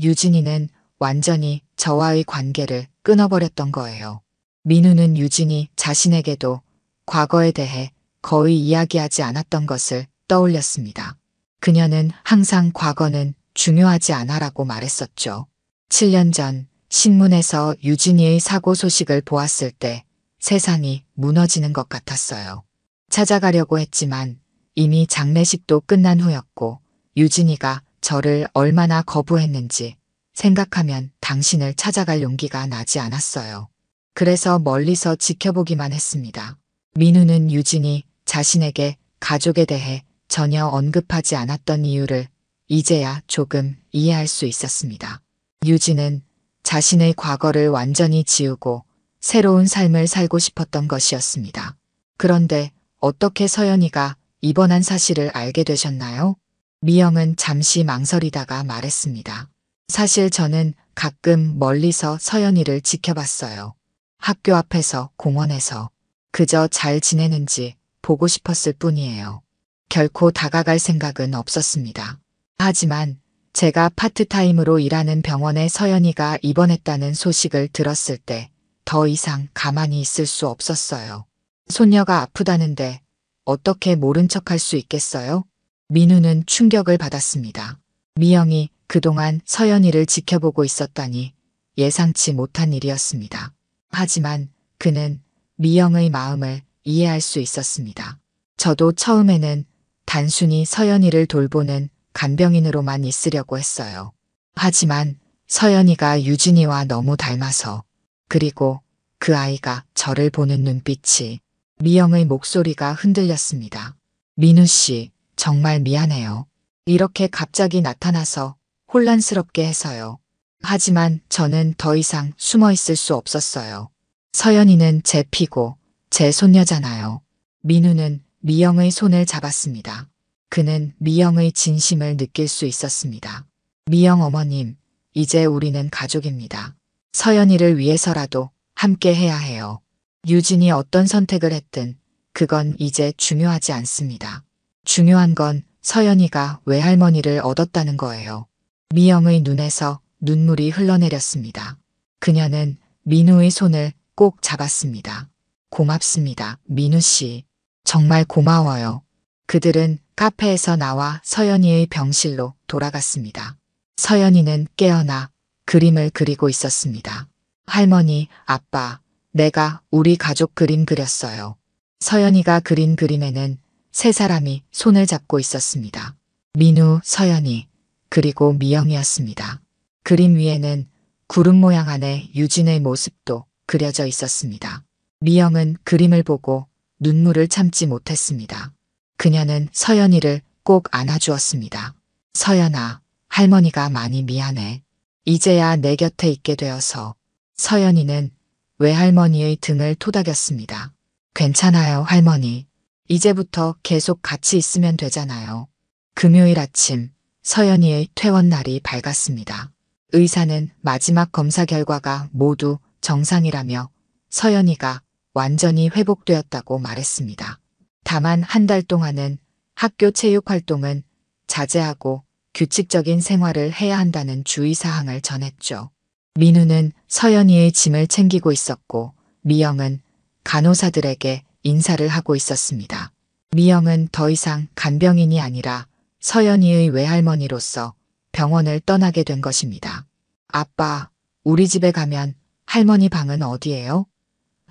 유진이는 완전히 저와의 관계를 끊어버렸던 거예요. 민우는 유진이 자신에게도 과거에 대해 거의 이야기하지 않았던 것을 떠올렸습니다. 그녀는 항상 과거는 중요하지 않아라고 말했었죠. 7년 전 신문에서 유진이의 사고 소식을 보았을 때 세상이 무너지는 것 같았어요. 찾아가려고 했지만 이미 장례식도 끝난 후였고 유진이가 저를 얼마나 거부했는지 생각하면 당신을 찾아갈 용기가 나지 않았어요. 그래서 멀리서 지켜보기만 했습니다. 민우는 유진이 자신에게 가족에 대해 전혀 언급하지 않았던 이유를 이제야 조금 이해할 수 있었습니다. 유진은 자신의 과거를 완전히 지우고 새로운 삶을 살고 싶었던 것이었습니다. 그런데 어떻게 서연이가 입원한 사실을 알게 되셨나요? 미영은 잠시 망설이다가 말했습니다. 사실 저는 가끔 멀리서 서연이를 지켜봤어요. 학교 앞에서 공원에서 그저 잘 지내는지 보고 싶었을 뿐이에요. 결코 다가갈 생각은 없었습니다. 하지만 제가 파트타임으로 일하는 병원에 서연이가 입원했다는 소식을 들었을 때 더 이상 가만히 있을 수 없었어요. 손녀가 아프다는데 어떻게 모른 척할 수 있겠어요? 민우는 충격을 받았습니다. 미영이 그동안 서연이를 지켜보고 있었다니 예상치 못한 일이었습니다. 하지만 그는 미영의 마음을 이해할 수 있었습니다. 저도 처음에는 단순히 서연이를 돌보는 간병인으로만 있으려고 했어요. 하지만 서연이가 유진이와 너무 닮아서 그리고 그 아이가 저를 보는 눈빛이, 미영의 목소리가 흔들렸습니다. 민우 씨, 정말 미안해요. 이렇게 갑자기 나타나서 혼란스럽게 해서요. 하지만 저는 더 이상 숨어 있을 수 없었어요. 서연이는 제 피고 제 손녀잖아요. 민우는 미영의 손을 잡았습니다. 그는 미영의 진심을 느낄 수 있었습니다. 미영 어머님, 이제 우리는 가족입니다. 서연이를 위해서라도 함께 해야 해요. 유진이 어떤 선택을 했든 그건 이제 중요하지 않습니다. 중요한 건 서연이가 외할머니를 얻었다는 거예요. 미영의 눈에서 눈물이 흘러내렸습니다. 그녀는 민우의 손을 꼭 잡았습니다. 고맙습니다, 민우 씨. 정말 고마워요. 그들은 카페에서 나와 서연이의 병실로 돌아갔습니다. 서연이는 깨어나 그림을 그리고 있었습니다. 할머니, 아빠, 내가 우리 가족 그림 그렸어요. 서연이가 그린 그림에는 세 사람이 손을 잡고 있었습니다. 민우, 서연이, 그리고 미영이었습니다. 그림 위에는 구름 모양 안에 유진의 모습도 그려져 있었습니다. 미영은 그림을 보고 눈물을 참지 못했습니다. 그녀는 서연이를 꼭 안아주었습니다. 서연아, 할머니가 많이 미안해. 이제야 내 곁에 있게 되어서. 서연이는 외할머니의 등을 토닥였습니다. 괜찮아요, 할머니. 이제부터 계속 같이 있으면 되잖아요. 금요일 아침, 서연이의 퇴원날이 밝았습니다. 의사는 마지막 검사 결과가 모두 정상이라며 서연이가 완전히 회복되었다고 말했습니다. 다만 한 달 동안은 학교 체육 활동은 자제하고 규칙적인 생활을 해야 한다는 주의사항을 전했죠. 민우는 서연이의 짐을 챙기고 있었고 미영은 간호사들에게 인사를 하고 있었습니다. 미영은 더 이상 간병인이 아니라 서연이의 외할머니로서 병원을 떠나게 된 것입니다. 아빠, 우리 집에 가면 할머니 방은 어디예요?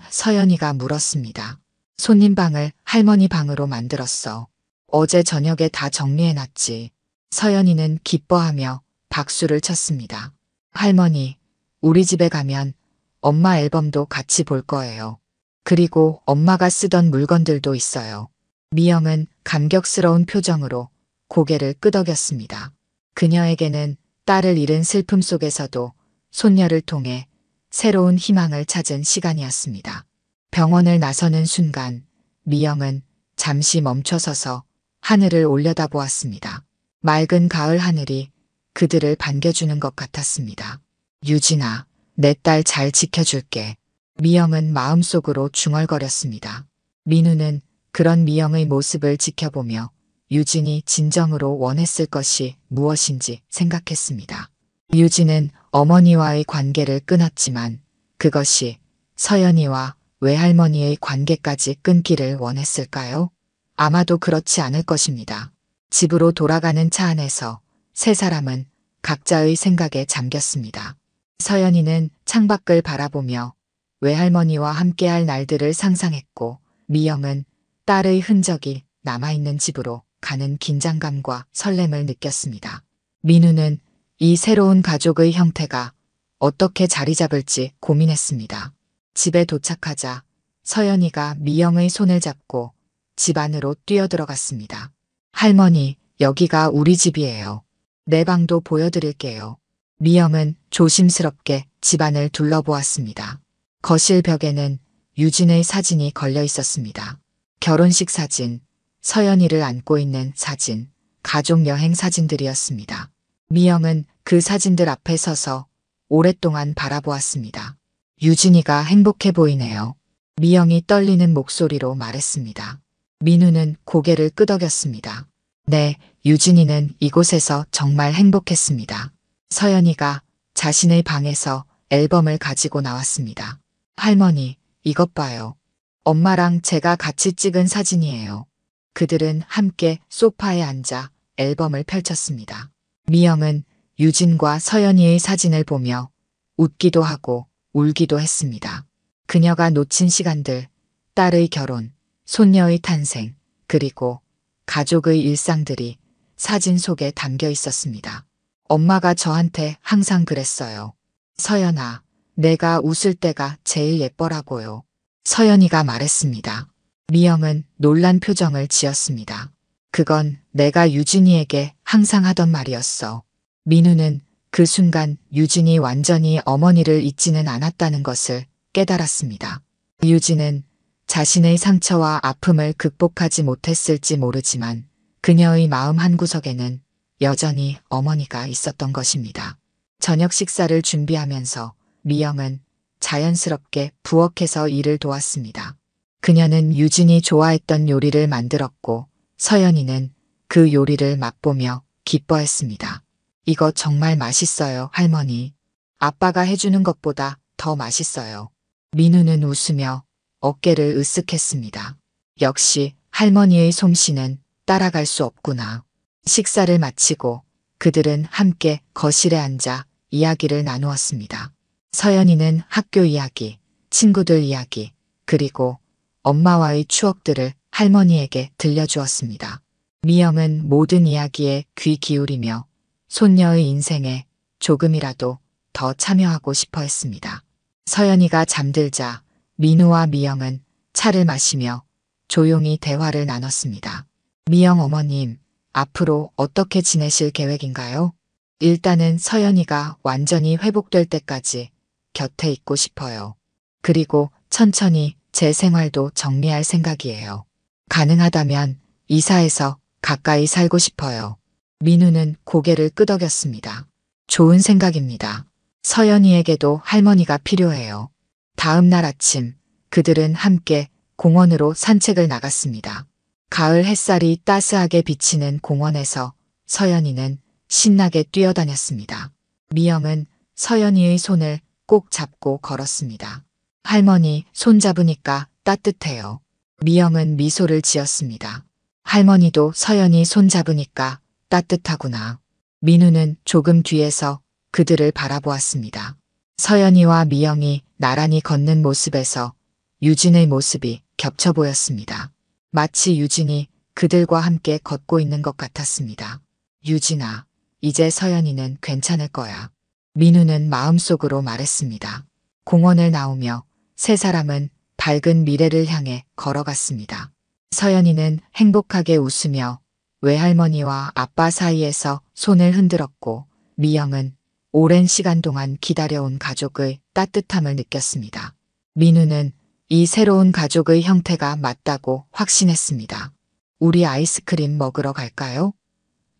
서연이가 물었습니다. 손님 방을 할머니 방으로 만들었어. 어제 저녁에 다 정리해놨지. 서연이는 기뻐하며 박수를 쳤습니다. 할머니, 우리 집에 가면 엄마 앨범도 같이 볼 거예요. 그리고 엄마가 쓰던 물건들도 있어요. 미영은 감격스러운 표정으로 고개를 끄덕였습니다. 그녀에게는 딸을 잃은 슬픔 속에서도 손녀를 통해 새로운 희망을 찾은 시간이었습니다. 병원을 나서는 순간 미영은 잠시 멈춰서서 하늘을 올려다보았습니다. 맑은 가을 하늘이 그들을 반겨주는 것 같았습니다. 유진아, 내 딸 잘 지켜줄게. 미영은 마음속으로 중얼거렸습니다. 민우는 그런 미영의 모습을 지켜보며 유진이 진정으로 원했을 것이 무엇인지 생각했습니다. 유진은 어머니와의 관계를 끊었지만 그것이 서연이와 외할머니의 관계까지 끊기를 원했을까요? 아마도 그렇지 않을 것입니다. 집으로 돌아가는 차 안에서 세 사람은 각자의 생각에 잠겼습니다. 서연이는 창밖을 바라보며 외할머니와 함께할 날들을 상상했고 미영은 딸의 흔적이 남아있는 집으로 가는 긴장감과 설렘을 느꼈습니다. 민우는 이 새로운 가족의 형태가 어떻게 자리 잡을지 고민했습니다. 집에 도착하자 서연이가 미영의 손을 잡고 집 안으로 뛰어들어갔습니다. 할머니, 여기가 우리 집이에요. 내 방도 보여드릴게요. 미영은 조심스럽게 집안을 둘러보았습니다. 거실 벽에는 유진의 사진이 걸려 있었습니다. 결혼식 사진, 서연이를 안고 있는 사진, 가족 여행 사진들이었습니다. 미영은 그 사진들 앞에 서서 오랫동안 바라보았습니다. 유진이가 행복해 보이네요. 미영이 떨리는 목소리로 말했습니다. 민우는 고개를 끄덕였습니다. 네, 유진이는 이곳에서 정말 행복했습니다. 서연이가 자신의 방에서 앨범을 가지고 나왔습니다. 할머니, 이것 봐요. 엄마랑 제가 같이 찍은 사진이에요. 그들은 함께 소파에 앉아 앨범을 펼쳤습니다. 미영은 유진과 서연이의 사진을 보며 웃기도 하고 울기도 했습니다. 그녀가 놓친 시간들, 딸의 결혼, 손녀의 탄생, 그리고 가족의 일상들이 사진 속에 담겨 있었습니다. 엄마가 저한테 항상 그랬어요. 서연아, 내가 웃을 때가 제일 예뻐라고요. 서연이가 말했습니다. 미영은 놀란 표정을 지었습니다. 그건 내가 유진이에게 항상 하던 말이었어. 민우는 그 순간 유진이 완전히 어머니를 잊지는 않았다는 것을 깨달았습니다. 유진은 자신의 상처와 아픔을 극복하지 못했을지 모르지만 그녀의 마음 한구석에는 여전히 어머니가 있었던 것입니다. 저녁 식사를 준비하면서 미영은 자연스럽게 부엌에서 일을 도왔습니다. 그녀는 유진이 좋아했던 요리를 만들었고 서연이는 그 요리를 맛보며 기뻐했습니다. 이거 정말 맛있어요, 할머니. 아빠가 해주는 것보다 더 맛있어요. 민우는 웃으며 어깨를 으쓱했습니다. 역시 할머니의 솜씨는 따라갈 수 없구나. 식사를 마치고 그들은 함께 거실에 앉아 이야기를 나누었습니다. 서연이는 학교 이야기, 친구들 이야기, 그리고 엄마와의 추억들을 할머니에게 들려주었습니다. 미영은 모든 이야기에 귀 기울이며 손녀의 인생에 조금이라도 더 참여하고 싶어 했습니다. 서연이가 잠들자 민우와 미영은 차를 마시며 조용히 대화를 나눴습니다. 미영 어머님, 앞으로 어떻게 지내실 계획인가요? 일단은 서연이가 완전히 회복될 때까지 곁에 있고 싶어요. 그리고 천천히 제 생활도 정리할 생각이에요. 가능하다면 이사해서 가까이 살고 싶어요. 민우는 고개를 끄덕였습니다. 좋은 생각입니다. 서연이에게도 할머니가 필요해요. 다음 날 아침 그들은 함께 공원으로 산책을 나갔습니다. 가을 햇살이 따스하게 비치는 공원에서 서연이는 신나게 뛰어다녔습니다. 미영은 서연이의 손을 꼭 잡고 걸었습니다. 할머니 손 잡으니까 따뜻해요. 미영은 미소를 지었습니다. 할머니도 서연이 손 잡으니까 따뜻하구나. 민우는 조금 뒤에서 그들을 바라보았습니다. 서연이와 미영이 나란히 걷는 모습에서 유진의 모습이 겹쳐 보였습니다. 마치 유진이 그들과 함께 걷고 있는 것 같았습니다. 유진아, 이제 서연이는 괜찮을 거야. 민우는 마음속으로 말했습니다. 공원을 나오며 세 사람은 밝은 미래를 향해 걸어갔습니다. 서연이는 행복하게 웃으며 외할머니와 아빠 사이에서 손을 흔들었고 미영은 오랜 시간 동안 기다려온 가족의 따뜻함을 느꼈습니다. 민우는 이 새로운 가족의 형태가 맞다고 확신했습니다. 우리 아이스크림 먹으러 갈까요?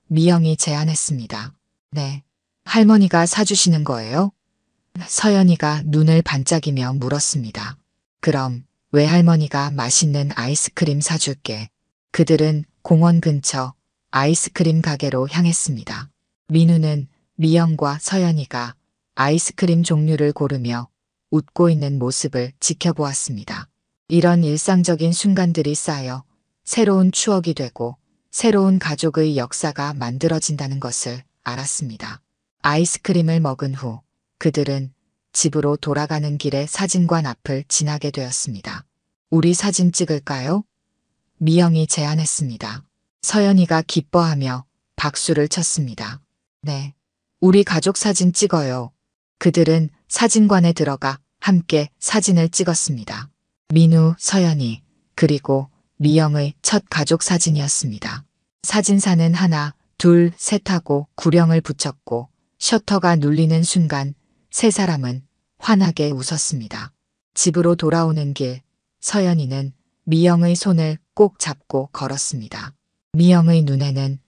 미영이 제안했습니다. 네. 할머니가 사주시는 거예요? 서연이가 눈을 반짝이며 물었습니다. 그럼 외할머니가 맛있는 아이스크림 사줄게. 그들은 공원 근처 아이스크림 가게로 향했습니다. 민우는 미영과 서연이가 아이스크림 종류를 고르며 웃고 있는 모습을 지켜보았습니다. 이런 일상적인 순간들이 쌓여 새로운 추억이 되고 새로운 가족의 역사가 만들어진다는 것을 알았습니다. 아이스크림을 먹은 후 그들은 집으로 돌아가는 길에 사진관 앞을 지나게 되었습니다. 우리 사진 찍을까요? 미영이 제안했습니다. 서연이가 기뻐하며 박수를 쳤습니다. 네. 우리 가족 사진 찍어요. 그들은 사진관에 들어가 함께 사진을 찍었습니다. 민우, 서연이, 그리고 미영의 첫 가족 사진이었습니다. 사진사는 하나, 둘, 셋 하고 구령을 붙였고 셔터가 눌리는 순간 세 사람은 환하게 웃었습니다. 집으로 돌아오는 길, 서연이는 미영의 손을 꼭 잡고 걸었습니다. 미영의 눈에는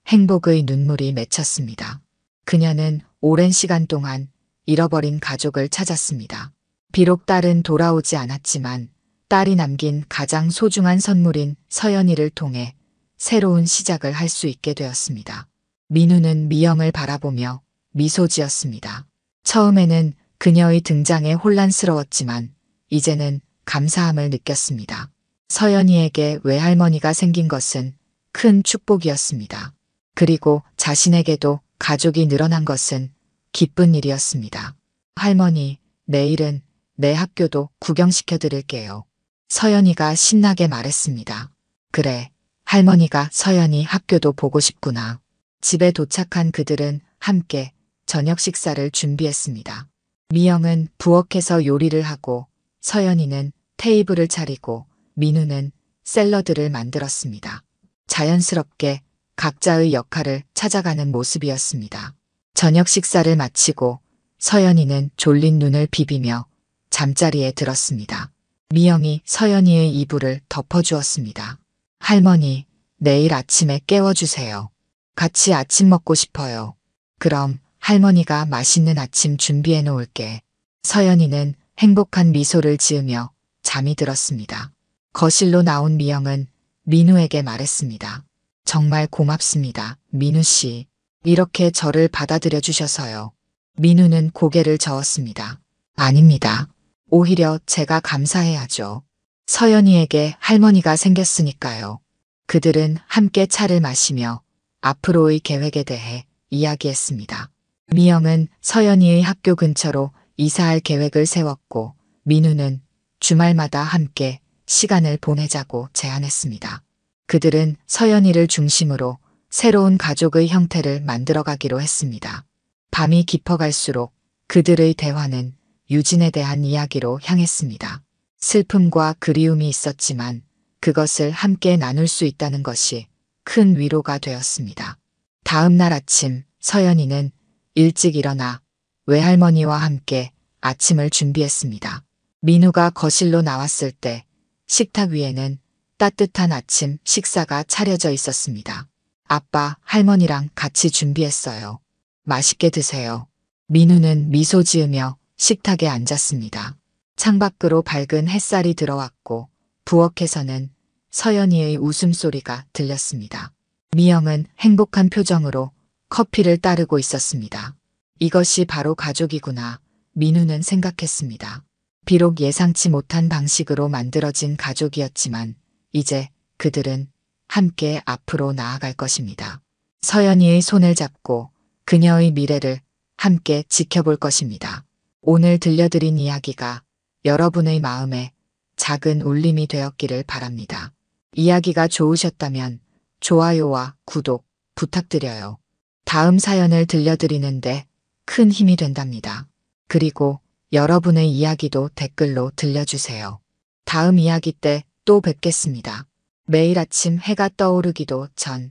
행복의 눈물이 맺혔습니다. 그녀는 오랜 시간 동안 잃어버린 가족을 찾았습니다. 비록 딸은 돌아오지 않았지만 딸이 남긴 가장 소중한 선물인 서연이를 통해 새로운 시작을 할 수 있게 되었습니다. 민우는 미영을 바라보며 미소 지었습니다. 처음에는 그녀의 등장에 혼란스러웠지만 이제는 감사함을 느꼈습니다. 서연이에게 외할머니가 생긴 것은 큰 축복이었습니다. 그리고 자신에게도 가족이 늘어난 것은 기쁜 일이었습니다. 할머니, 내일은 내 학교도 구경시켜 드릴게요. 서연이가 신나게 말했습니다. 그래, 할머니가 서연이 학교도 보고 싶구나. 집에 도착한 그들은 함께 저녁 식사를 준비했습니다. 미영은 부엌에서 요리를 하고 서연이는 테이블을 차리고 민우는 샐러드를 만들었습니다. 자연스럽게 각자의 역할을 찾아가는 모습이었습니다. 저녁 식사를 마치고 서연이는 졸린 눈을 비비며 잠자리에 들었습니다. 미영이 서연이의 이불을 덮어주었습니다. 할머니, 내일 아침에 깨워주세요. 같이 아침 먹고 싶어요. 그럼 할머니가 맛있는 아침 준비해 놓을게. 서연이는 행복한 미소를 지으며 잠이 들었습니다. 거실로 나온 미영은 민우에게 말했습니다. 정말 고맙습니다, 민우 씨. 이렇게 저를 받아들여 주셔서요. 민우는 고개를 저었습니다. 아닙니다. 오히려 제가 감사해야죠. 서연이에게 할머니가 생겼으니까요. 그들은 함께 차를 마시며 앞으로의 계획에 대해 이야기했습니다. 미영은 서연이의 학교 근처로 이사할 계획을 세웠고 민우는 주말마다 함께 시간을 보내자고 제안했습니다. 그들은 서연이를 중심으로 새로운 가족의 형태를 만들어가기로 했습니다. 밤이 깊어갈수록 그들의 대화는 유진에 대한 이야기로 향했습니다. 슬픔과 그리움이 있었지만 그것을 함께 나눌 수 있다는 것이 큰 위로가 되었습니다. 다음 날 아침 서연이는 일찍 일어나 외할머니와 함께 아침을 준비했습니다. 민우가 거실로 나왔을 때 식탁 위에는 따뜻한 아침 식사가 차려져 있었습니다. 아빠, 할머니랑 같이 준비했어요. 맛있게 드세요. 민우는 미소 지으며 식탁에 앉았습니다. 창밖으로 밝은 햇살이 들어왔고 부엌에서는 서연이의 웃음소리가 들렸습니다. 미영은 행복한 표정으로 커피를 따르고 있었습니다. 이것이 바로 가족이구나, 민우는 생각했습니다. 비록 예상치 못한 방식으로 만들어진 가족이었지만 이제 그들은 함께 앞으로 나아갈 것입니다. 서연이의 손을 잡고 그녀의 미래를 함께 지켜볼 것입니다. 오늘 들려드린 이야기가 여러분의 마음에 작은 울림이 되었기를 바랍니다. 이야기가 좋으셨다면 좋아요와 구독 부탁드려요. 다음 사연을 들려드리는데 큰 힘이 된답니다. 그리고 여러분의 이야기도 댓글로 들려주세요. 다음 이야기 때 또 뵙겠습니다. 매일 아침 해가 떠오르기도 전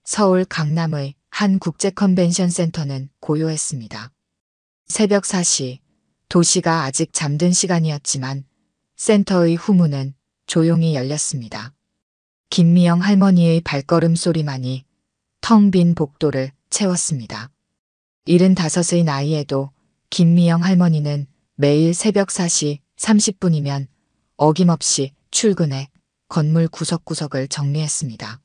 서울 강남의 한 국제 컨벤션 센터는 고요했습니다. 새벽 4시, 도시가 아직 잠든 시간이었지만 센터의 후문은 조용히 열렸습니다. 김미영 할머니의 발걸음 소리만이 텅 빈 복도를 채웠습니다. 75의 나이에도 김미영 할머니는 매일 새벽 4시 30분이면 어김없이 출근해 건물 구석구석을 정리했습니다.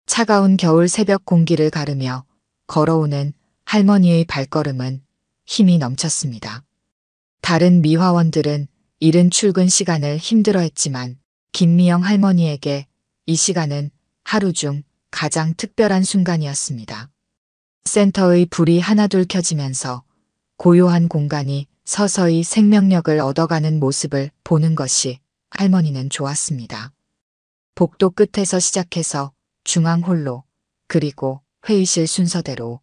차가운 겨울 새벽 공기를 가르며 걸어오는 할머니의 발걸음은 힘이 넘쳤습니다. 다른 미화원들은 이른 출근 시간을 힘들어했지만 김미영 할머니에게 이 시간은 하루 중 가장 특별한 순간이었습니다. 센터의 불이 하나둘 켜지면서 고요한 공간이 서서히 생명력을 얻어가는 모습을 보는 것이 할머니는 좋았습니다. 복도 끝에서 시작해서 중앙홀로 그리고 회의실 순서대로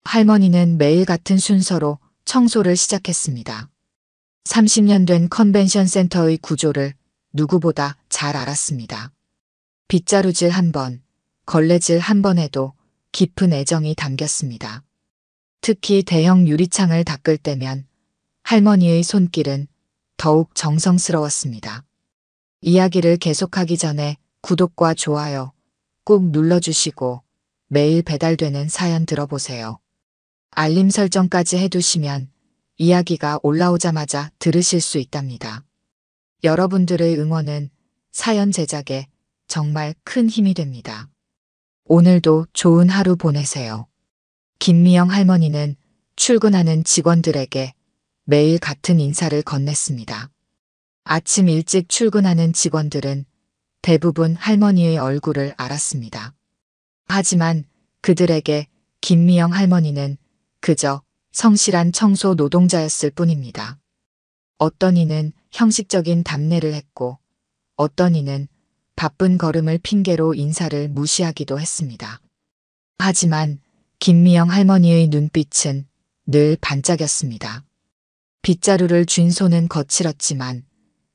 할머니는 매일 같은 순서로 청소를 시작했습니다. 30년 된 컨벤션 센터의 구조를 누구보다 잘 알았습니다. 빗자루질 한 번, 걸레질 한 번에도 깊은 애정이 담겼습니다. 특히 대형 유리창을 닦을 때면 할머니의 손길은 더욱 정성스러웠습니다. 이야기를 계속하기 전에 구독과 좋아요 꾹 눌러주시고 매일 배달되는 사연 들어보세요. 알림 설정까지 해두시면 이야기가 올라오자마자 들으실 수 있답니다. 여러분들의 응원은 사연 제작에 정말 큰 힘이 됩니다. 오늘도 좋은 하루 보내세요. 김미영 할머니는 출근하는 직원들에게 매일 같은 인사를 건넸습니다. 아침 일찍 출근하는 직원들은 대부분 할머니의 얼굴을 알았습니다. 하지만 그들에게 김미영 할머니는 그저 성실한 청소 노동자였을 뿐입니다. 어떤 이는 형식적인 답례를 했고 어떤 이는 바쁜 걸음을 핑계로 인사를 무시하기도 했습니다. 하지만 김미영 할머니의 눈빛은 늘 반짝였습니다. 빗자루를 쥔 손은 거칠었지만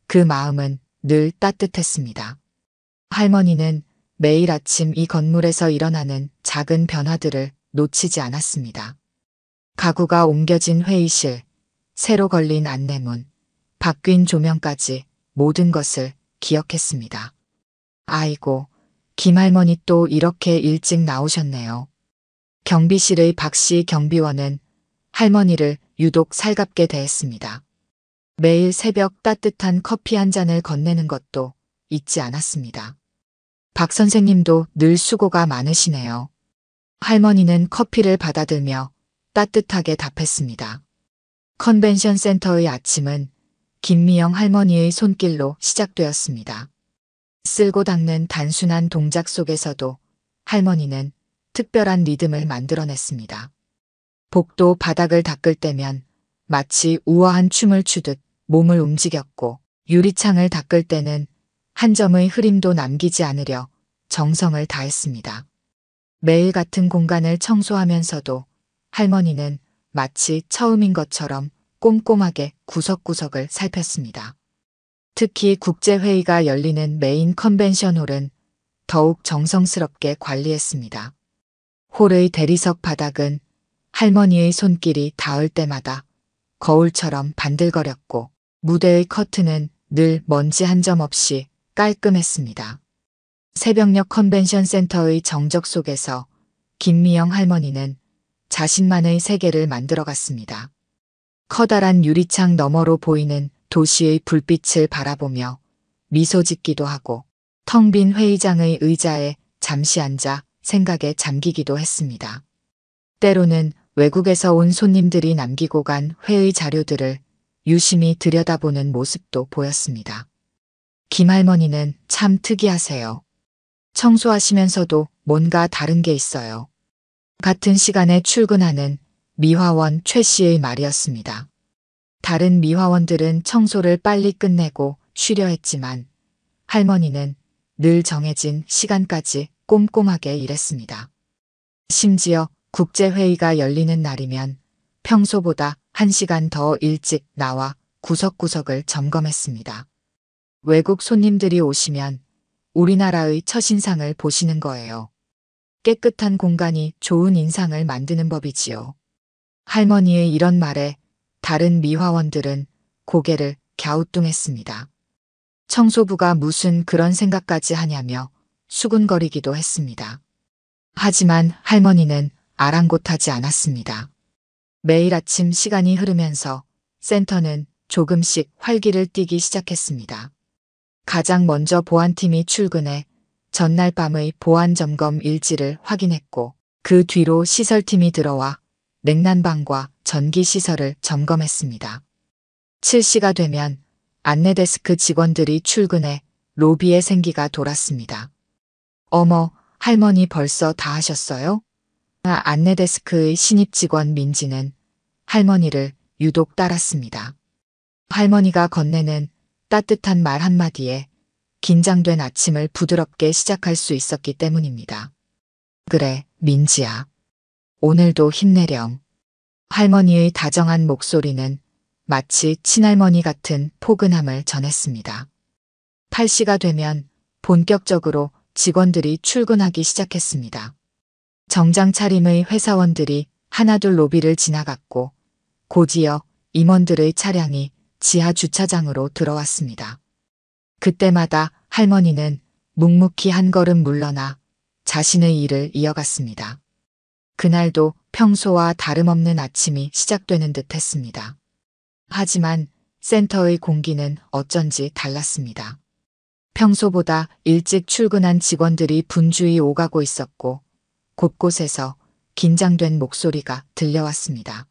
그 마음은 늘 따뜻했습니다. 할머니는 매일 아침 이 건물에서 일어나는 작은 변화들을 놓치지 않았습니다. 가구가 옮겨진 회의실, 새로 걸린 안내문, 바뀐 조명까지 모든 것을 기억했습니다. 아이고, 김할머니 또 이렇게 일찍 나오셨네요. 경비실의 박씨 경비원은 할머니를 유독 살갑게 대했습니다. 매일 새벽 따뜻한 커피 한 잔을 건네는 것도 잊지 않았습니다. 박 선생님도 늘 수고가 많으시네요. 할머니는 커피를 받아들며 따뜻하게 답했습니다. 컨벤션 센터의 아침은 김미영 할머니의 손길로 시작되었습니다. 쓸고 닦는 단순한 동작 속에서도 할머니는 특별한 리듬을 만들어냈습니다. 복도 바닥을 닦을 때면 마치 우아한 춤을 추듯 몸을 움직였고, 유리창을 닦을 때는 한 점의 흐림도 남기지 않으려 정성을 다했습니다. 매일 같은 공간을 청소하면서도 할머니는 마치 처음인 것처럼 꼼꼼하게 구석구석을 살폈습니다. 특히 국제회의가 열리는 메인 컨벤션 홀은 더욱 정성스럽게 관리했습니다. 홀의 대리석 바닥은 할머니의 손길이 닿을 때마다 거울처럼 반들거렸고, 무대의 커튼은 늘 먼지 한 점 없이 깔끔했습니다. 새벽녘 컨벤션 센터의 정적 속에서 김미영 할머니는 자신만의 세계를 만들어갔습니다. 커다란 유리창 너머로 보이는 도시의 불빛을 바라보며 미소 짓기도 하고, 텅 빈 회의장의 의자에 잠시 앉아 생각에 잠기기도 했습니다. 때로는 외국에서 온 손님들이 남기고 간 회의 자료들을 유심히 들여다보는 모습도 보였습니다. 김할머니는 참 특이하세요. 청소하시면서도 뭔가 다른 게 있어요. 같은 시간에 출근하는 미화원 최 씨의 말이었습니다. 다른 미화원들은 청소를 빨리 끝내고 쉬려 했지만 할머니는 늘 정해진 시간까지 꼼꼼하게 일했습니다. 심지어 국제회의가 열리는 날이면 평소보다 1시간 더 일찍 나와 구석구석을 점검했습니다. 외국 손님들이 오시면 우리나라의 첫인상을 보시는 거예요. 깨끗한 공간이 좋은 인상을 만드는 법이지요. 할머니의 이런 말에 다른 미화원들은 고개를 갸우뚱했습니다. 청소부가 무슨 그런 생각까지 하냐며 수군거리기도 했습니다. 하지만 할머니는 아랑곳하지 않았습니다. 매일 아침 시간이 흐르면서 센터는 조금씩 활기를 띠기 시작했습니다. 가장 먼저 보안팀이 출근해 전날 밤의 보안 점검 일지를 확인했고, 그 뒤로 시설팀이 들어와 냉난방과 전기 시설을 점검했습니다. 7시가 되면 안내데스크 직원들이 출근해 로비에 생기가 돌았습니다. 어머, 할머니 벌써 다 하셨어요? 안내데스크의 신입 직원 민지는 할머니를 유독 따랐습니다. 할머니가 건네는 따뜻한 말 한마디에 긴장된 아침을 부드럽게 시작할 수 있었기 때문입니다. 그래, 민지야. 오늘도 힘내렴. 할머니의 다정한 목소리는 마치 친할머니 같은 포근함을 전했습니다. 8시가 되면 본격적으로 직원들이 출근하기 시작했습니다. 정장 차림의 회사원들이 하나둘 로비를 지나갔고, 곧이어 임원들의 차량이 지하 주차장으로 들어왔습니다. 그때마다 할머니는 묵묵히 한 걸음 물러나 자신의 일을 이어갔습니다. 그날도 평소와 다름없는 아침이 시작되는 듯 했습니다. 하지만 센터의 공기는 어쩐지 달랐습니다. 평소보다 일찍 출근한 직원들이 분주히 오가고 있었고, 곳곳에서 긴장된 목소리가 들려왔습니다.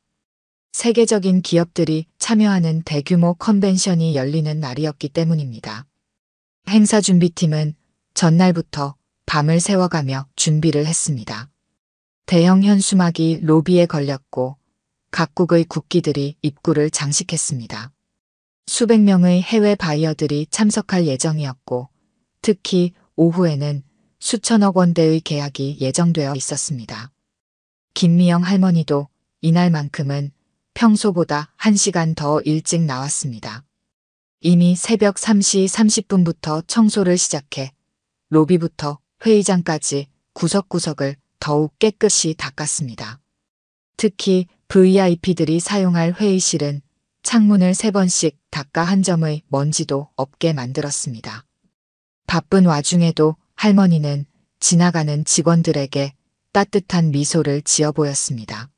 세계적인 기업들이 참여하는 대규모 컨벤션이 열리는 날이었기 때문입니다. 행사 준비팀은 전날부터 밤을 새워가며 준비를 했습니다. 대형 현수막이 로비에 걸렸고, 각국의 국기들이 입구를 장식했습니다. 수백 명의 해외 바이어들이 참석할 예정이었고, 특히 오후에는 수천억 원대의 계약이 예정되어 있었습니다. 김미영 할머니도 이날만큼은 평소보다 1시간 더 일찍 나왔습니다. 이미 새벽 3시 30분부터 청소를 시작해 로비부터 회의장까지 구석구석을 더욱 깨끗이 닦았습니다. 특히 VIP들이 사용할 회의실은 창문을 3번씩 닦아 한 점의 먼지도 없게 만들었습니다. 바쁜 와중에도 할머니는 지나가는 직원들에게 따뜻한 미소를 지어 보였습니다.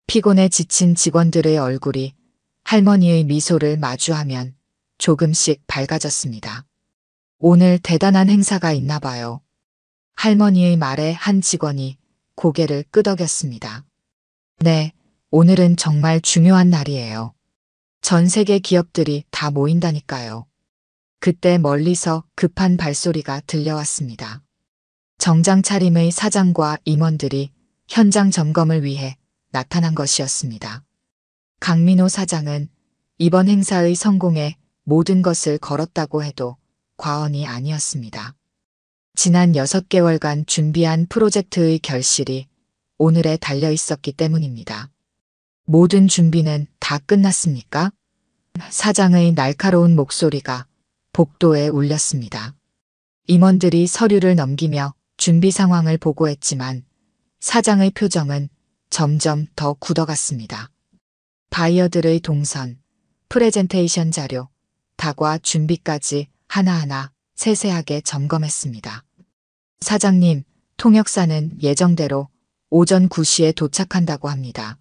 피곤에 지친 직원들의 얼굴이 할머니의 미소를 마주하면 조금씩 밝아졌습니다. 오늘 대단한 행사가 있나 봐요. 할머니의 말에 한 직원이 고개를 끄덕였습니다. 네, 오늘은 정말 중요한 날이에요. 전 세계 기업들이 다 모인다니까요. 그때 멀리서 급한 발소리가 들려왔습니다. 정장 차림의 사장과 임원들이 현장 점검을 위해 나타난 것이었습니다. 강민호 사장은 이번 행사의 성공에 모든 것을 걸었다고 해도 과언이 아니었습니다. 지난 6개월간 준비한 프로젝트의 결실이 오늘에 달려 있었기 때문입니다. 모든 준비는 다 끝났습니까? 사장의 날카로운 목소리가 복도에 울렸습니다. 임원들이 서류를 넘기며 준비 상황을 보고했지만 사장의 표정은 점점 더 굳어갔습니다. 바이어들의 동선, 프레젠테이션 자료, 다과 준비까지 하나하나 세세하게 점검했습니다. 사장님, 통역사는 예정대로 오전 9시에 도착한다고 합니다.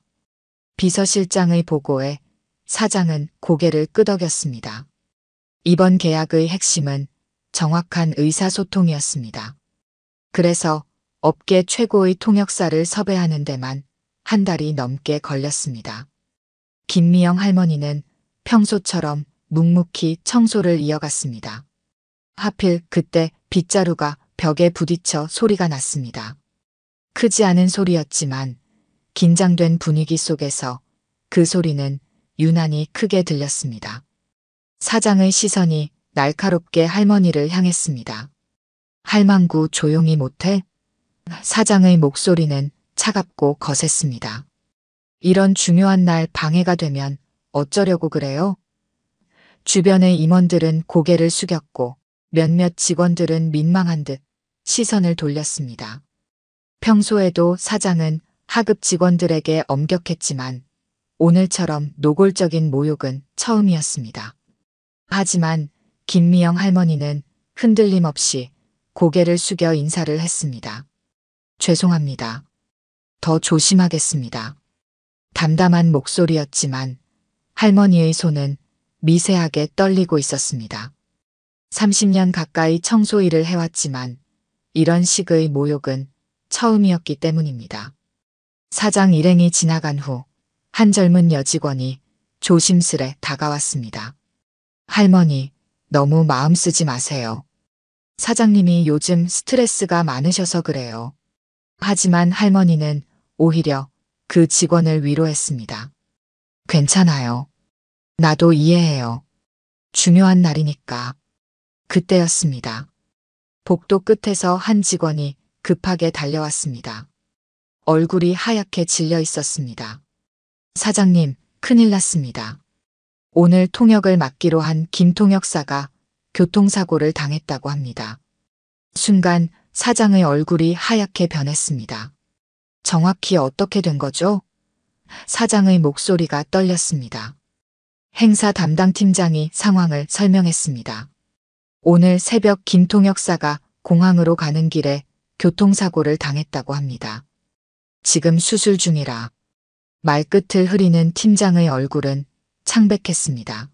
비서실장의 보고에 사장은 고개를 끄덕였습니다. 이번 계약의 핵심은 정확한 의사소통이었습니다. 그래서 업계 최고의 통역사를 섭외하는 데만 한 달이 넘게 걸렸습니다. 김미영 할머니는 평소처럼 묵묵히 청소를 이어갔습니다. 하필 그때 빗자루가 벽에 부딪혀 소리가 났습니다. 크지 않은 소리였지만 긴장된 분위기 속에서 그 소리는 유난히 크게 들렸습니다. 사장의 시선이 날카롭게 할머니를 향했습니다. 할망구 조용히 못해? 사장의 목소리는 차갑고 거셌습니다. 이런 중요한 날 방해가 되면 어쩌려고 그래요? 주변의 임원들은 고개를 숙였고 몇몇 직원들은 민망한 듯 시선을 돌렸습니다. 평소에도 사장은 하급 직원들에게 엄격했지만 오늘처럼 노골적인 모욕은 처음이었습니다. 하지만 김미영 할머니는 흔들림 없이 고개를 숙여 인사를 했습니다. 죄송합니다. 더 조심하겠습니다. 담담한 목소리였지만 할머니의 손은 미세하게 떨리고 있었습니다. 30년 가까이 청소 일을 해왔지만 이런 식의 모욕은 처음이었기 때문입니다. 사장 일행이 지나간 후 한 젊은 여직원이 조심스레 다가왔습니다. 할머니, 너무 마음 쓰지 마세요. 사장님이 요즘 스트레스가 많으셔서 그래요. 하지만 할머니는 오히려 그 직원을 위로했습니다. 괜찮아요. 나도 이해해요. 중요한 날이니까. 그때였습니다. 복도 끝에서 한 직원이 급하게 달려왔습니다. 얼굴이 하얗게 질려 있었습니다. 사장님, 큰일 났습니다. 오늘 통역을 맡기로 한 김 통역사가 교통사고를 당했다고 합니다. 순간 사장의 얼굴이 하얗게 변했습니다. 정확히 어떻게 된 거죠? 사장의 목소리가 떨렸습니다. 행사 담당 팀장이 상황을 설명했습니다. 오늘 새벽 김 통역사가 공항으로 가는 길에 교통사고를 당했다고 합니다. 지금 수술 중이라. 말끝을 흐리는 팀장의 얼굴은 창백했습니다.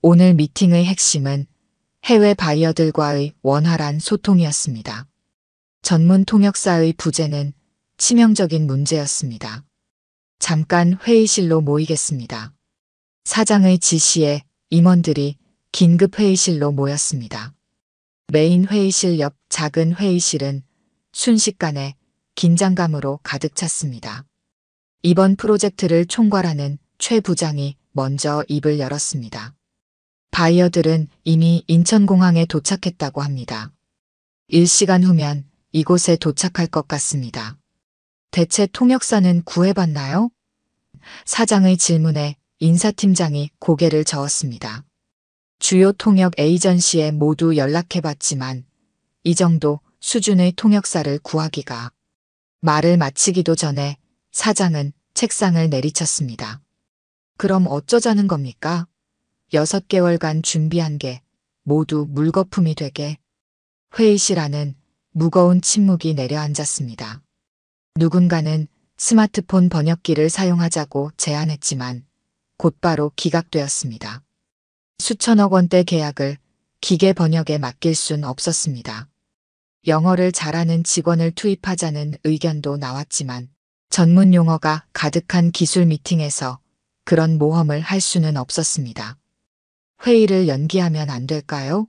오늘 미팅의 핵심은 해외 바이어들과의 원활한 소통이었습니다. 전문 통역사의 부재는 치명적인 문제였습니다. 잠깐 회의실로 모이겠습니다. 사장의 지시에 임원들이 긴급 회의실로 모였습니다. 메인 회의실 옆 작은 회의실은 순식간에 긴장감으로 가득 찼습니다. 이번 프로젝트를 총괄하는 최 부장이 먼저 입을 열었습니다. 바이어들은 이미 인천공항에 도착했다고 합니다. 1시간 후면 이곳에 도착할 것 같습니다. 대체 통역사는 구해봤나요? 사장의 질문에 인사팀장이 고개를 저었습니다. 주요 통역 에이전시에 모두 연락해봤지만 이 정도 수준의 통역사를 구하기가. 말을 마치기도 전에 사장은 책상을 내리쳤습니다. 그럼 어쩌자는 겁니까? 6개월간 준비한 게 모두 물거품이 되게. 회의실 안은 무거운 침묵이 내려앉았습니다. 누군가는 스마트폰 번역기를 사용하자고 제안했지만 곧바로 기각되었습니다. 수천억 원대 계약을 기계 번역에 맡길 순 없었습니다. 영어를 잘하는 직원을 투입하자는 의견도 나왔지만 전문 용어가 가득한 기술 미팅에서 그런 모험을 할 수는 없었습니다. 회의를 연기하면 안 될까요?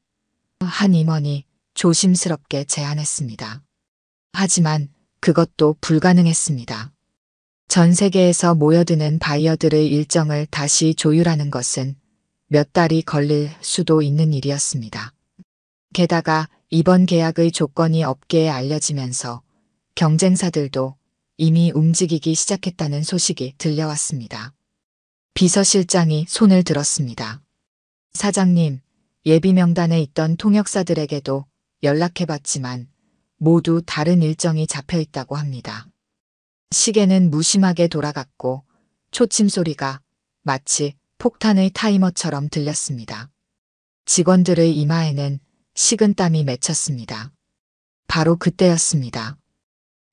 한 임원이 조심스럽게 제안했습니다. 하지만 그것도 불가능했습니다. 전 세계에서 모여드는 바이어들의 일정을 다시 조율하는 것은 몇 달이 걸릴 수도 있는 일이었습니다. 게다가 이번 계약의 조건이 업계에 알려지면서 경쟁사들도 이미 움직이기 시작했다는 소식이 들려왔습니다. 비서실장이 손을 들었습니다. 사장님, 예비 명단에 있던 통역사들에게도 연락해봤지만 모두 다른 일정이 잡혀 있다고 합니다. 시계는 무심하게 돌아갔고 초침 소리가 마치 폭탄의 타이머처럼 들렸습니다. 직원들의 이마에는 식은땀이 맺혔습니다. 바로 그때였습니다.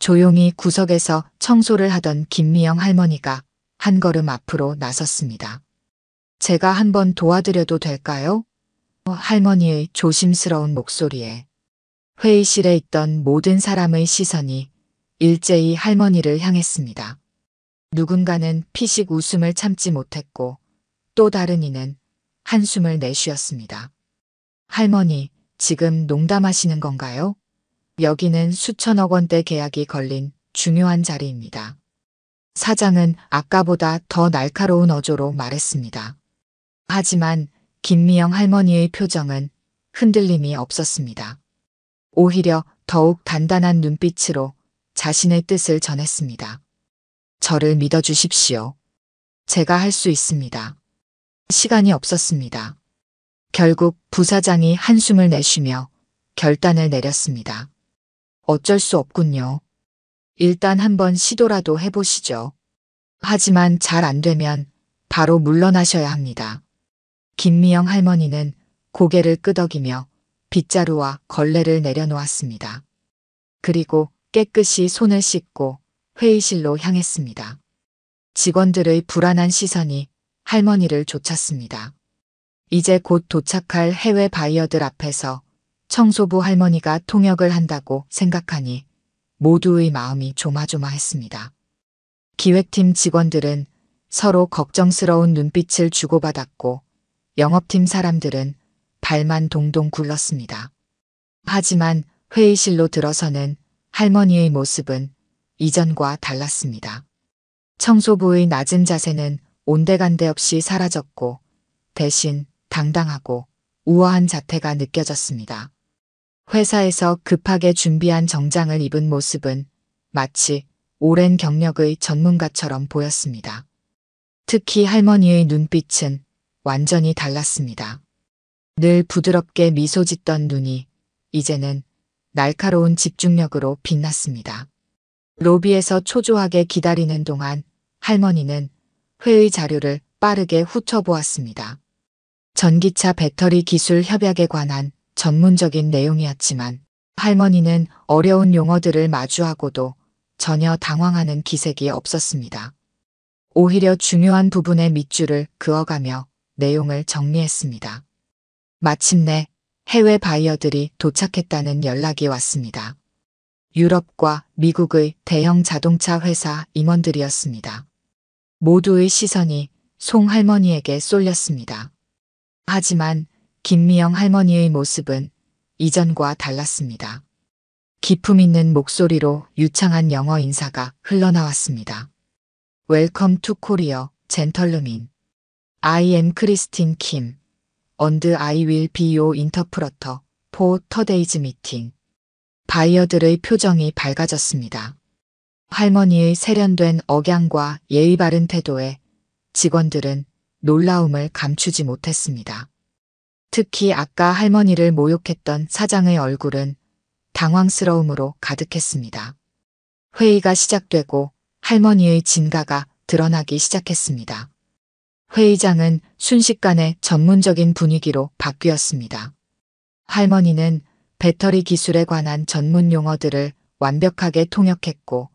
조용히 구석에서 청소를 하던 김미영 할머니가 한 걸음 앞으로 나섰습니다. 제가 한번 도와드려도 될까요? 할머니의 조심스러운 목소리에 회의실에 있던 모든 사람의 시선이 일제히 할머니를 향했습니다. 누군가는 피식 웃음을 참지 못했고 또 다른 이는 한숨을 내쉬었습니다. 할머니, 지금 농담하시는 건가요? 여기는 수천억 원대 계약이 걸린 중요한 자리입니다. 사장은 아까보다 더 날카로운 어조로 말했습니다. 하지만 김미영 할머니의 표정은 흔들림이 없었습니다. 오히려 더욱 단단한 눈빛으로 자신의 뜻을 전했습니다. 저를 믿어주십시오. 제가 할 수 있습니다. 시간이 없었습니다. 결국 부사장이 한숨을 내쉬며 결단을 내렸습니다. 어쩔 수 없군요. 일단 한번 시도라도 해보시죠. 하지만 잘 안 되면 바로 물러나셔야 합니다. 김미영 할머니는 고개를 끄덕이며 빗자루와 걸레를 내려놓았습니다. 그리고 깨끗이 손을 씻고 회의실로 향했습니다. 직원들의 불안한 시선이 할머니를 쫓았습니다. 이제 곧 도착할 해외 바이어들 앞에서 청소부 할머니가 통역을 한다고 생각하니 모두의 마음이 조마조마했습니다. 기획팀 직원들은 서로 걱정스러운 눈빛을 주고받았고 영업팀 사람들은 발만 동동 굴렀습니다. 하지만 회의실로 들어서는 할머니의 모습은 이전과 달랐습니다. 청소부의 낮은 자세는 온데간데 없이 사라졌고 대신 당당하고 우아한 자태가 느껴졌습니다. 회사에서 급하게 준비한 정장을 입은 모습은 마치 오랜 경력의 전문가처럼 보였습니다. 특히 할머니의 눈빛은 완전히 달랐습니다. 늘 부드럽게 미소 짓던 눈이 이제는 날카로운 집중력으로 빛났습니다. 로비에서 초조하게 기다리는 동안 할머니는 회의 자료를 빠르게 훑어보았습니다. 전기차 배터리 기술 협약에 관한 전문적인 내용이었지만 할머니는 어려운 용어들을 마주하고도 전혀 당황하는 기색이 없었습니다. 오히려 중요한 부분의 밑줄을 그어가며 내용을 정리했습니다. 마침내 해외 바이어들이 도착했다는 연락이 왔습니다. 유럽과 미국의 대형 자동차 회사 임원들이었습니다. 모두의 시선이 송 할머니에게 쏠렸습니다. 하지만 김미영 할머니의 모습은 이전과 달랐습니다. 기품 있는 목소리로 유창한 영어 인사가 흘러나왔습니다. Welcome to Korea, gentlemen. I am Christine Kim. And I will be your interpreter for today's meeting. 바이어들의 표정이 밝아졌습니다. 할머니의 세련된 억양과 예의 바른 태도에 직원들은 놀라움을 감추지 못했습니다. 특히 아까 할머니를 모욕했던 사장의 얼굴은 당황스러움으로 가득했습니다. 회의가 시작되고 할머니의 진가가 드러나기 시작했습니다. 회의장은 순식간에 전문적인 분위기로 바뀌었습니다. 할머니는 배터리 기술에 관한 전문 용어들을 완벽하게 통역했고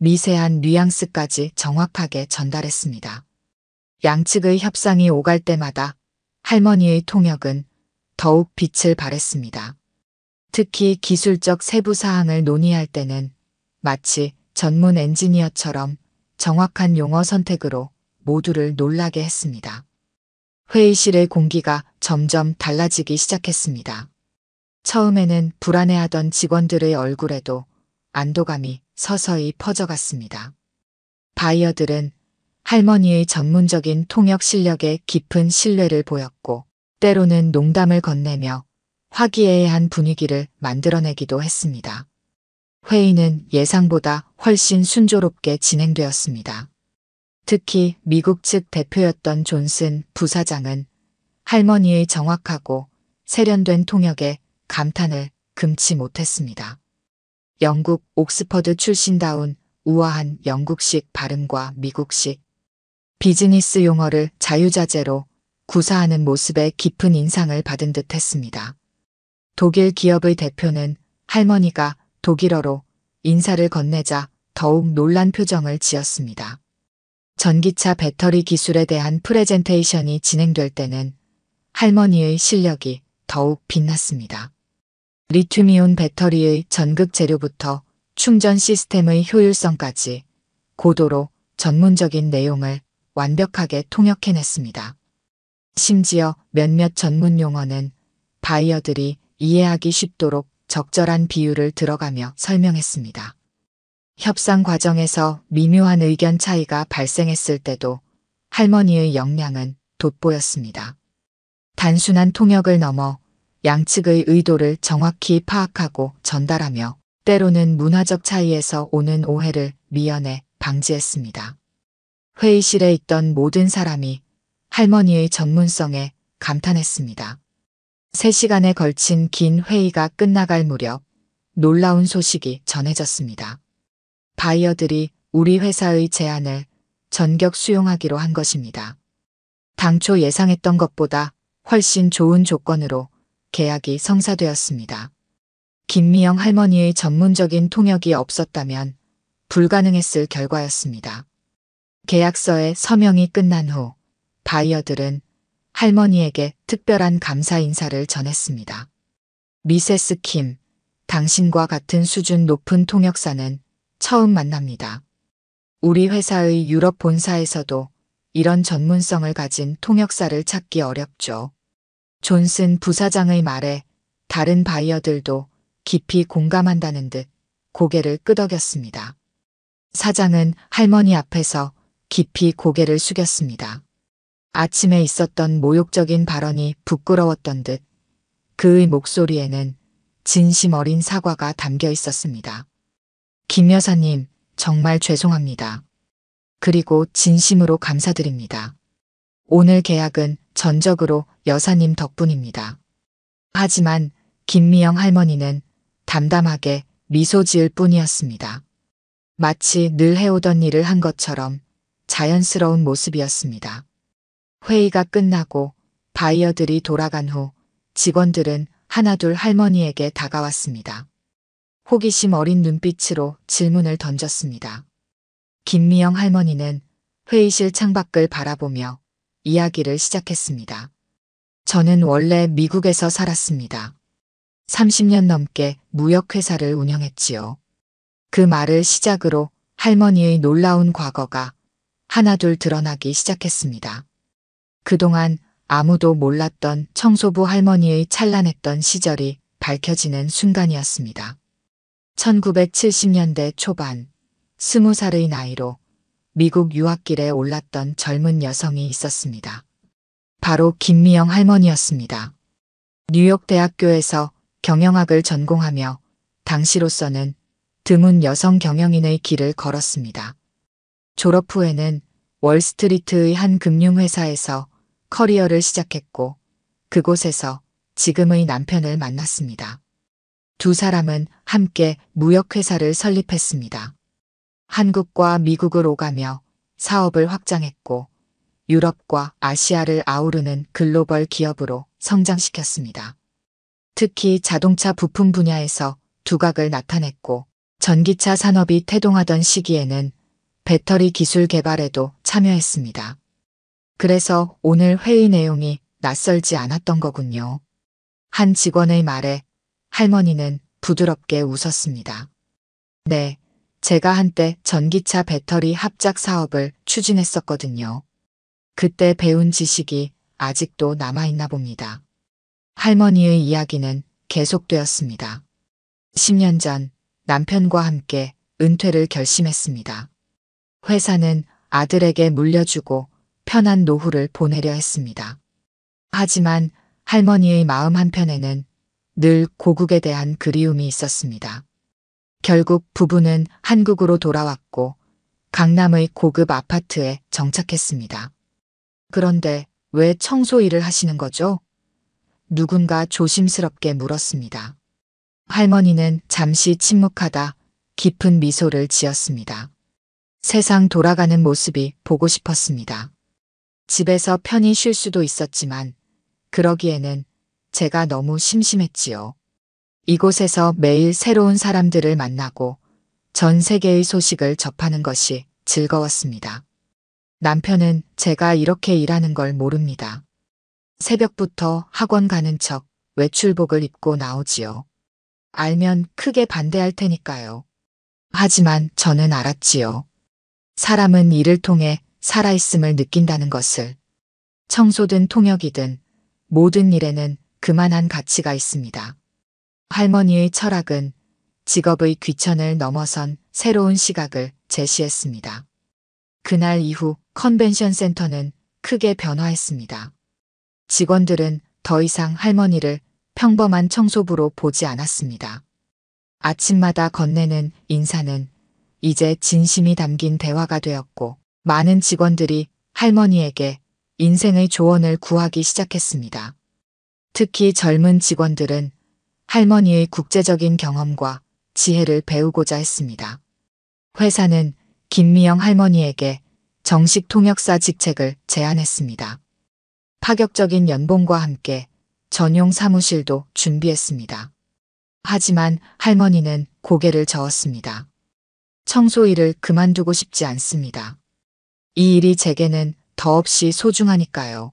미세한 뉘앙스까지 정확하게 전달했습니다. 양측의 협상이 오갈 때마다 할머니의 통역은 더욱 빛을 발했습니다. 특히 기술적 세부 사항을 논의할 때는 마치 전문 엔지니어처럼 정확한 용어 선택으로 모두를 놀라게 했습니다. 회의실의 공기가 점점 달라지기 시작했습니다. 처음에는 불안해하던 직원들의 얼굴에도 안도감이 서서히 퍼져갔습니다. 바이어들은 할머니의 전문적인 통역 실력에 깊은 신뢰를 보였고 때로는 농담을 건네며 화기애애한 분위기를 만들어내기도 했습니다. 회의는 예상보다 훨씬 순조롭게 진행되었습니다. 특히 미국 측 대표였던 존슨 부사장은 할머니의 정확하고 세련된 통역에 감탄을 금치 못했습니다. 영국 옥스퍼드 출신다운 우아한 영국식 발음과 미국식 비즈니스 용어를 자유자재로 구사하는 모습에 깊은 인상을 받은 듯 했습니다. 독일 기업의 대표는 할머니가 독일어로 인사를 건네자 더욱 놀란 표정을 지었습니다. 전기차 배터리 기술에 대한 프레젠테이션이 진행될 때는 할머니의 실력이 더욱 빛났습니다. 리튬이온 배터리의 전극 재료부터 충전 시스템의 효율성까지 고도로 전문적인 내용을 완벽하게 통역해냈습니다. 심지어 몇몇 전문 용어는 바이어들이 이해하기 쉽도록 적절한 비유를 들어가며 설명했습니다. 협상 과정에서 미묘한 의견 차이가 발생했을 때도 할머니의 역량은 돋보였습니다. 단순한 통역을 넘어 양측의 의도를 정확히 파악하고 전달하며 때로는 문화적 차이에서 오는 오해를 미연에 방지했습니다. 회의실에 있던 모든 사람이 할머니의 전문성에 감탄했습니다. 3시간에 걸친 긴 회의가 끝나갈 무렵 놀라운 소식이 전해졌습니다. 바이어들이 우리 회사의 제안을 전격 수용하기로 한 것입니다. 당초 예상했던 것보다 훨씬 좋은 조건으로 계약이 성사되었습니다. 김미영 할머니의 전문적인 통역이 없었다면 불가능했을 결과였습니다. 계약서에 서명이 끝난 후 바이어들은 할머니에게 특별한 감사 인사를 전했습니다. 미세스 킴, 당신과 같은 수준 높은 통역사는 처음 만납니다. 우리 회사의 유럽 본사에서도 이런 전문성을 가진 통역사를 찾기 어렵죠. 존슨 부사장의 말에 다른 바이어들도 깊이 공감한다는 듯 고개를 끄덕였습니다. 사장은 할머니 앞에서 깊이 고개를 숙였습니다. 아침에 있었던 모욕적인 발언이 부끄러웠던 듯 그의 목소리에는 진심 어린 사과가 담겨 있었습니다. 김 여사님, 정말 죄송합니다. 그리고 진심으로 감사드립니다. 오늘 계약은 전적으로 여사님 덕분입니다. 하지만 김미영 할머니는 담담하게 미소 지을 뿐이었습니다. 마치 늘 해오던 일을 한 것처럼 자연스러운 모습이었습니다. 회의가 끝나고 바이어들이 돌아간 후 직원들은 하나둘 할머니에게 다가왔습니다. 호기심 어린 눈빛으로 질문을 던졌습니다. 김미영 할머니는 회의실 창밖을 바라보며 이야기를 시작했습니다. 저는 원래 미국에서 살았습니다. 30년 넘게 무역회사를 운영했지요. 그 말을 시작으로 할머니의 놀라운 과거가 하나둘 드러나기 시작했습니다. 그동안 아무도 몰랐던 청소부 할머니의 찬란했던 시절이 밝혀지는 순간이었습니다. 1970년대 초반 20살의 나이로 미국 유학길에 올랐던 젊은 여성이 있었습니다. 바로 김미영 할머니였습니다. 뉴욕 대학교에서 경영학을 전공하며 당시로서는 드문 여성 경영인의 길을 걸었습니다. 졸업 후에는 월스트리트의 한 금융회사에서 커리어를 시작했고 그곳에서 지금의 남편을 만났습니다. 두 사람은 함께 무역회사를 설립했습니다. 한국과 미국을 오가며 사업을 확장했고 유럽과 아시아를 아우르는 글로벌 기업으로 성장시켰습니다. 특히 자동차 부품 분야에서 두각을 나타냈고 전기차 산업이 태동하던 시기에는 배터리 기술 개발에도 참여했습니다. 그래서 오늘 회의 내용이 낯설지 않았던 거군요. 한 직원의 말에 할머니는 부드럽게 웃었습니다. 네, 제가 한때 전기차 배터리 합작 사업을 추진했었거든요. 그때 배운 지식이 아직도 남아있나 봅니다. 할머니의 이야기는 계속되었습니다. 10년 전 남편과 함께 은퇴를 결심했습니다. 회사는 아들에게 물려주고 편한 노후를 보내려 했습니다. 하지만 할머니의 마음 한편에는 늘 고국에 대한 그리움이 있었습니다. 결국 부부는 한국으로 돌아왔고 강남의 고급 아파트에 정착했습니다. 그런데 왜 청소 일을 하시는 거죠? 누군가 조심스럽게 물었습니다. 할머니는 잠시 침묵하다 깊은 미소를 지었습니다. 세상 돌아가는 모습이 보고 싶었습니다. 집에서 편히 쉴 수도 있었지만 그러기에는 제가 너무 심심했지요. 이곳에서 매일 새로운 사람들을 만나고 전 세계의 소식을 접하는 것이 즐거웠습니다. 남편은 제가 이렇게 일하는 걸 모릅니다. 새벽부터 학원 가는 척 외출복을 입고 나오지요. 알면 크게 반대할 테니까요. 하지만 저는 알았지요. 사람은 일을 통해 살아있음을 느낀다는 것을. 청소든 통역이든 모든 일에는 그만한 가치가 있습니다. 할머니의 철학은 직업의 귀천을 넘어선 새로운 시각을 제시했습니다. 그날 이후 컨벤션 센터는 크게 변화했습니다. 직원들은 더 이상 할머니를 평범한 청소부로 보지 않았습니다. 아침마다 건네는 인사는 이제 진심이 담긴 대화가 되었고 많은 직원들이 할머니에게 인생의 조언을 구하기 시작했습니다. 특히 젊은 직원들은 할머니의 국제적인 경험과 지혜를 배우고자 했습니다. 회사는 김미영 할머니에게 정식 통역사 직책을 제안했습니다. 파격적인 연봉과 함께 전용 사무실도 준비했습니다. 하지만 할머니는 고개를 저었습니다. 청소 일을 그만두고 싶지 않습니다. 이 일이 제게는 더없이 소중하니까요.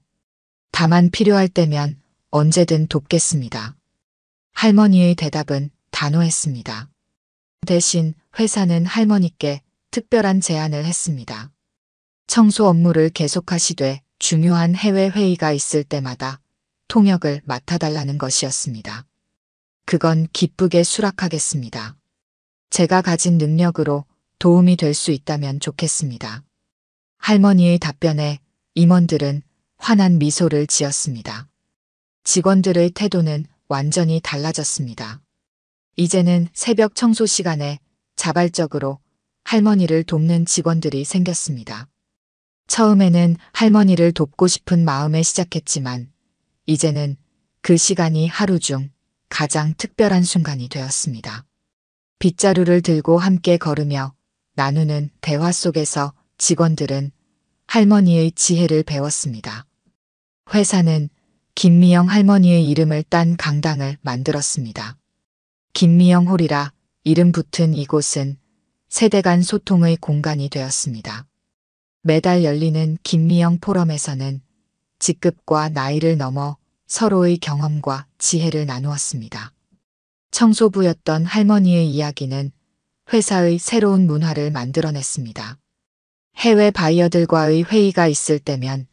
다만 필요할 때면 언제든 돕겠습니다. 할머니의 대답은 단호했습니다. 대신 회사는 할머니께 특별한 제안을 했습니다. 청소 업무를 계속하시되 중요한 해외 회의가 있을 때마다 통역을 맡아달라는 것이었습니다. 그건 기쁘게 수락하겠습니다. 제가 가진 능력으로 도움이 될 수 있다면 좋겠습니다. 할머니의 답변에 임원들은 환한 미소를 지었습니다. 직원들의 태도는 완전히 달라졌습니다. 이제는 새벽 청소 시간에 자발적으로 할머니를 돕는 직원들이 생겼습니다. 처음에는 할머니를 돕고 싶은 마음에 시작했지만 이제는 그 시간이 하루 중 가장 특별한 순간이 되었습니다. 빗자루를 들고 함께 걸으며 나누는 대화 속에서 직원들은 할머니의 지혜를 배웠습니다. 회사는 김미영 할머니의 이름을 딴 강당을 만들었습니다. 김미영 홀이라 이름 붙은 이곳은 세대 간 소통의 공간이 되었습니다. 매달 열리는 김미영 포럼에서는 직급과 나이를 넘어 서로의 경험과 지혜를 나누었습니다. 청소부였던 할머니의 이야기는 회사의 새로운 문화를 만들어냈습니다. 해외 바이어들과의 회의가 있을 때면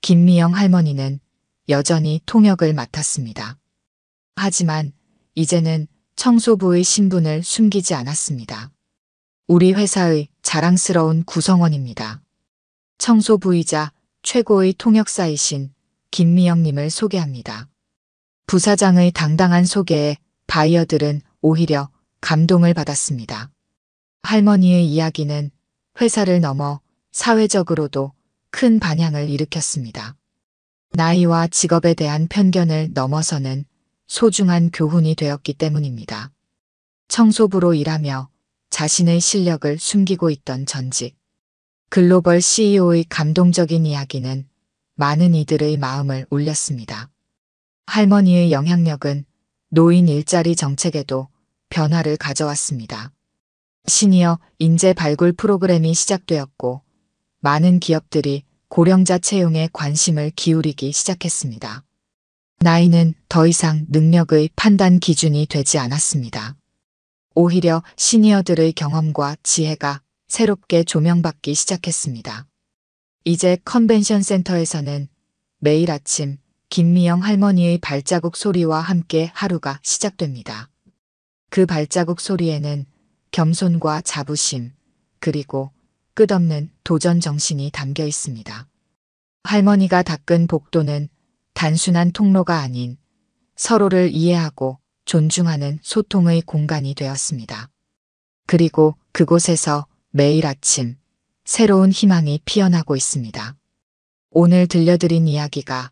김미영 할머니는 여전히 통역을 맡았습니다. 하지만 이제는 청소부의 신분을 숨기지 않았습니다. 우리 회사의 자랑스러운 구성원입니다. 청소부이자 최고의 통역사이신 김미영님을 소개합니다. 부사장의 당당한 소개에 바이어들은 오히려 감동을 받았습니다. 할머니의 이야기는 회사를 넘어 사회적으로도 큰 반향을 일으켰습니다. 나이와 직업에 대한 편견을 넘어서는 소중한 교훈이 되었기 때문입니다. 청소부로 일하며 자신의 실력을 숨기고 있던 전직 글로벌 CEO의 감동적인 이야기는 많은 이들의 마음을 울렸습니다. 할머니의 영향력은 노인 일자리 정책에도 변화를 가져왔습니다. 시니어 인재 발굴 프로그램이 시작되었고 많은 기업들이 고령자 채용에 관심을 기울이기 시작했습니다. 나이는 더 이상 능력의 판단 기준이 되지 않았습니다. 오히려 시니어들의 경험과 지혜가 새롭게 조명받기 시작했습니다. 이제 컨벤션 센터에서는 매일 아침 김미영 할머니의 발자국 소리와 함께 하루가 시작됩니다. 그 발자국 소리에는 겸손과 자부심, 그리고 끝없는 도전 정신이 담겨 있습니다. 할머니가 닦은 복도는 단순한 통로가 아닌 서로를 이해하고 존중하는 소통의 공간이 되었습니다. 그리고 그곳에서 매일 아침 새로운 희망이 피어나고 있습니다. 오늘 들려드린 이야기가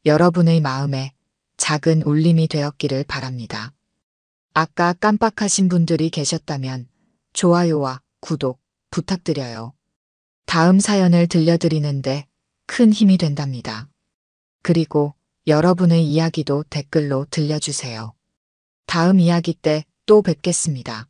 여러분의 마음에 작은 울림이 되었기를 바랍니다. 아까 깜빡하신 분들이 계셨다면 좋아요와 구독 부탁드려요. 다음 사연을 들려드리는데 큰 힘이 된답니다. 그리고 여러분의 이야기도 댓글로 들려주세요. 다음 이야기 때 또 뵙겠습니다.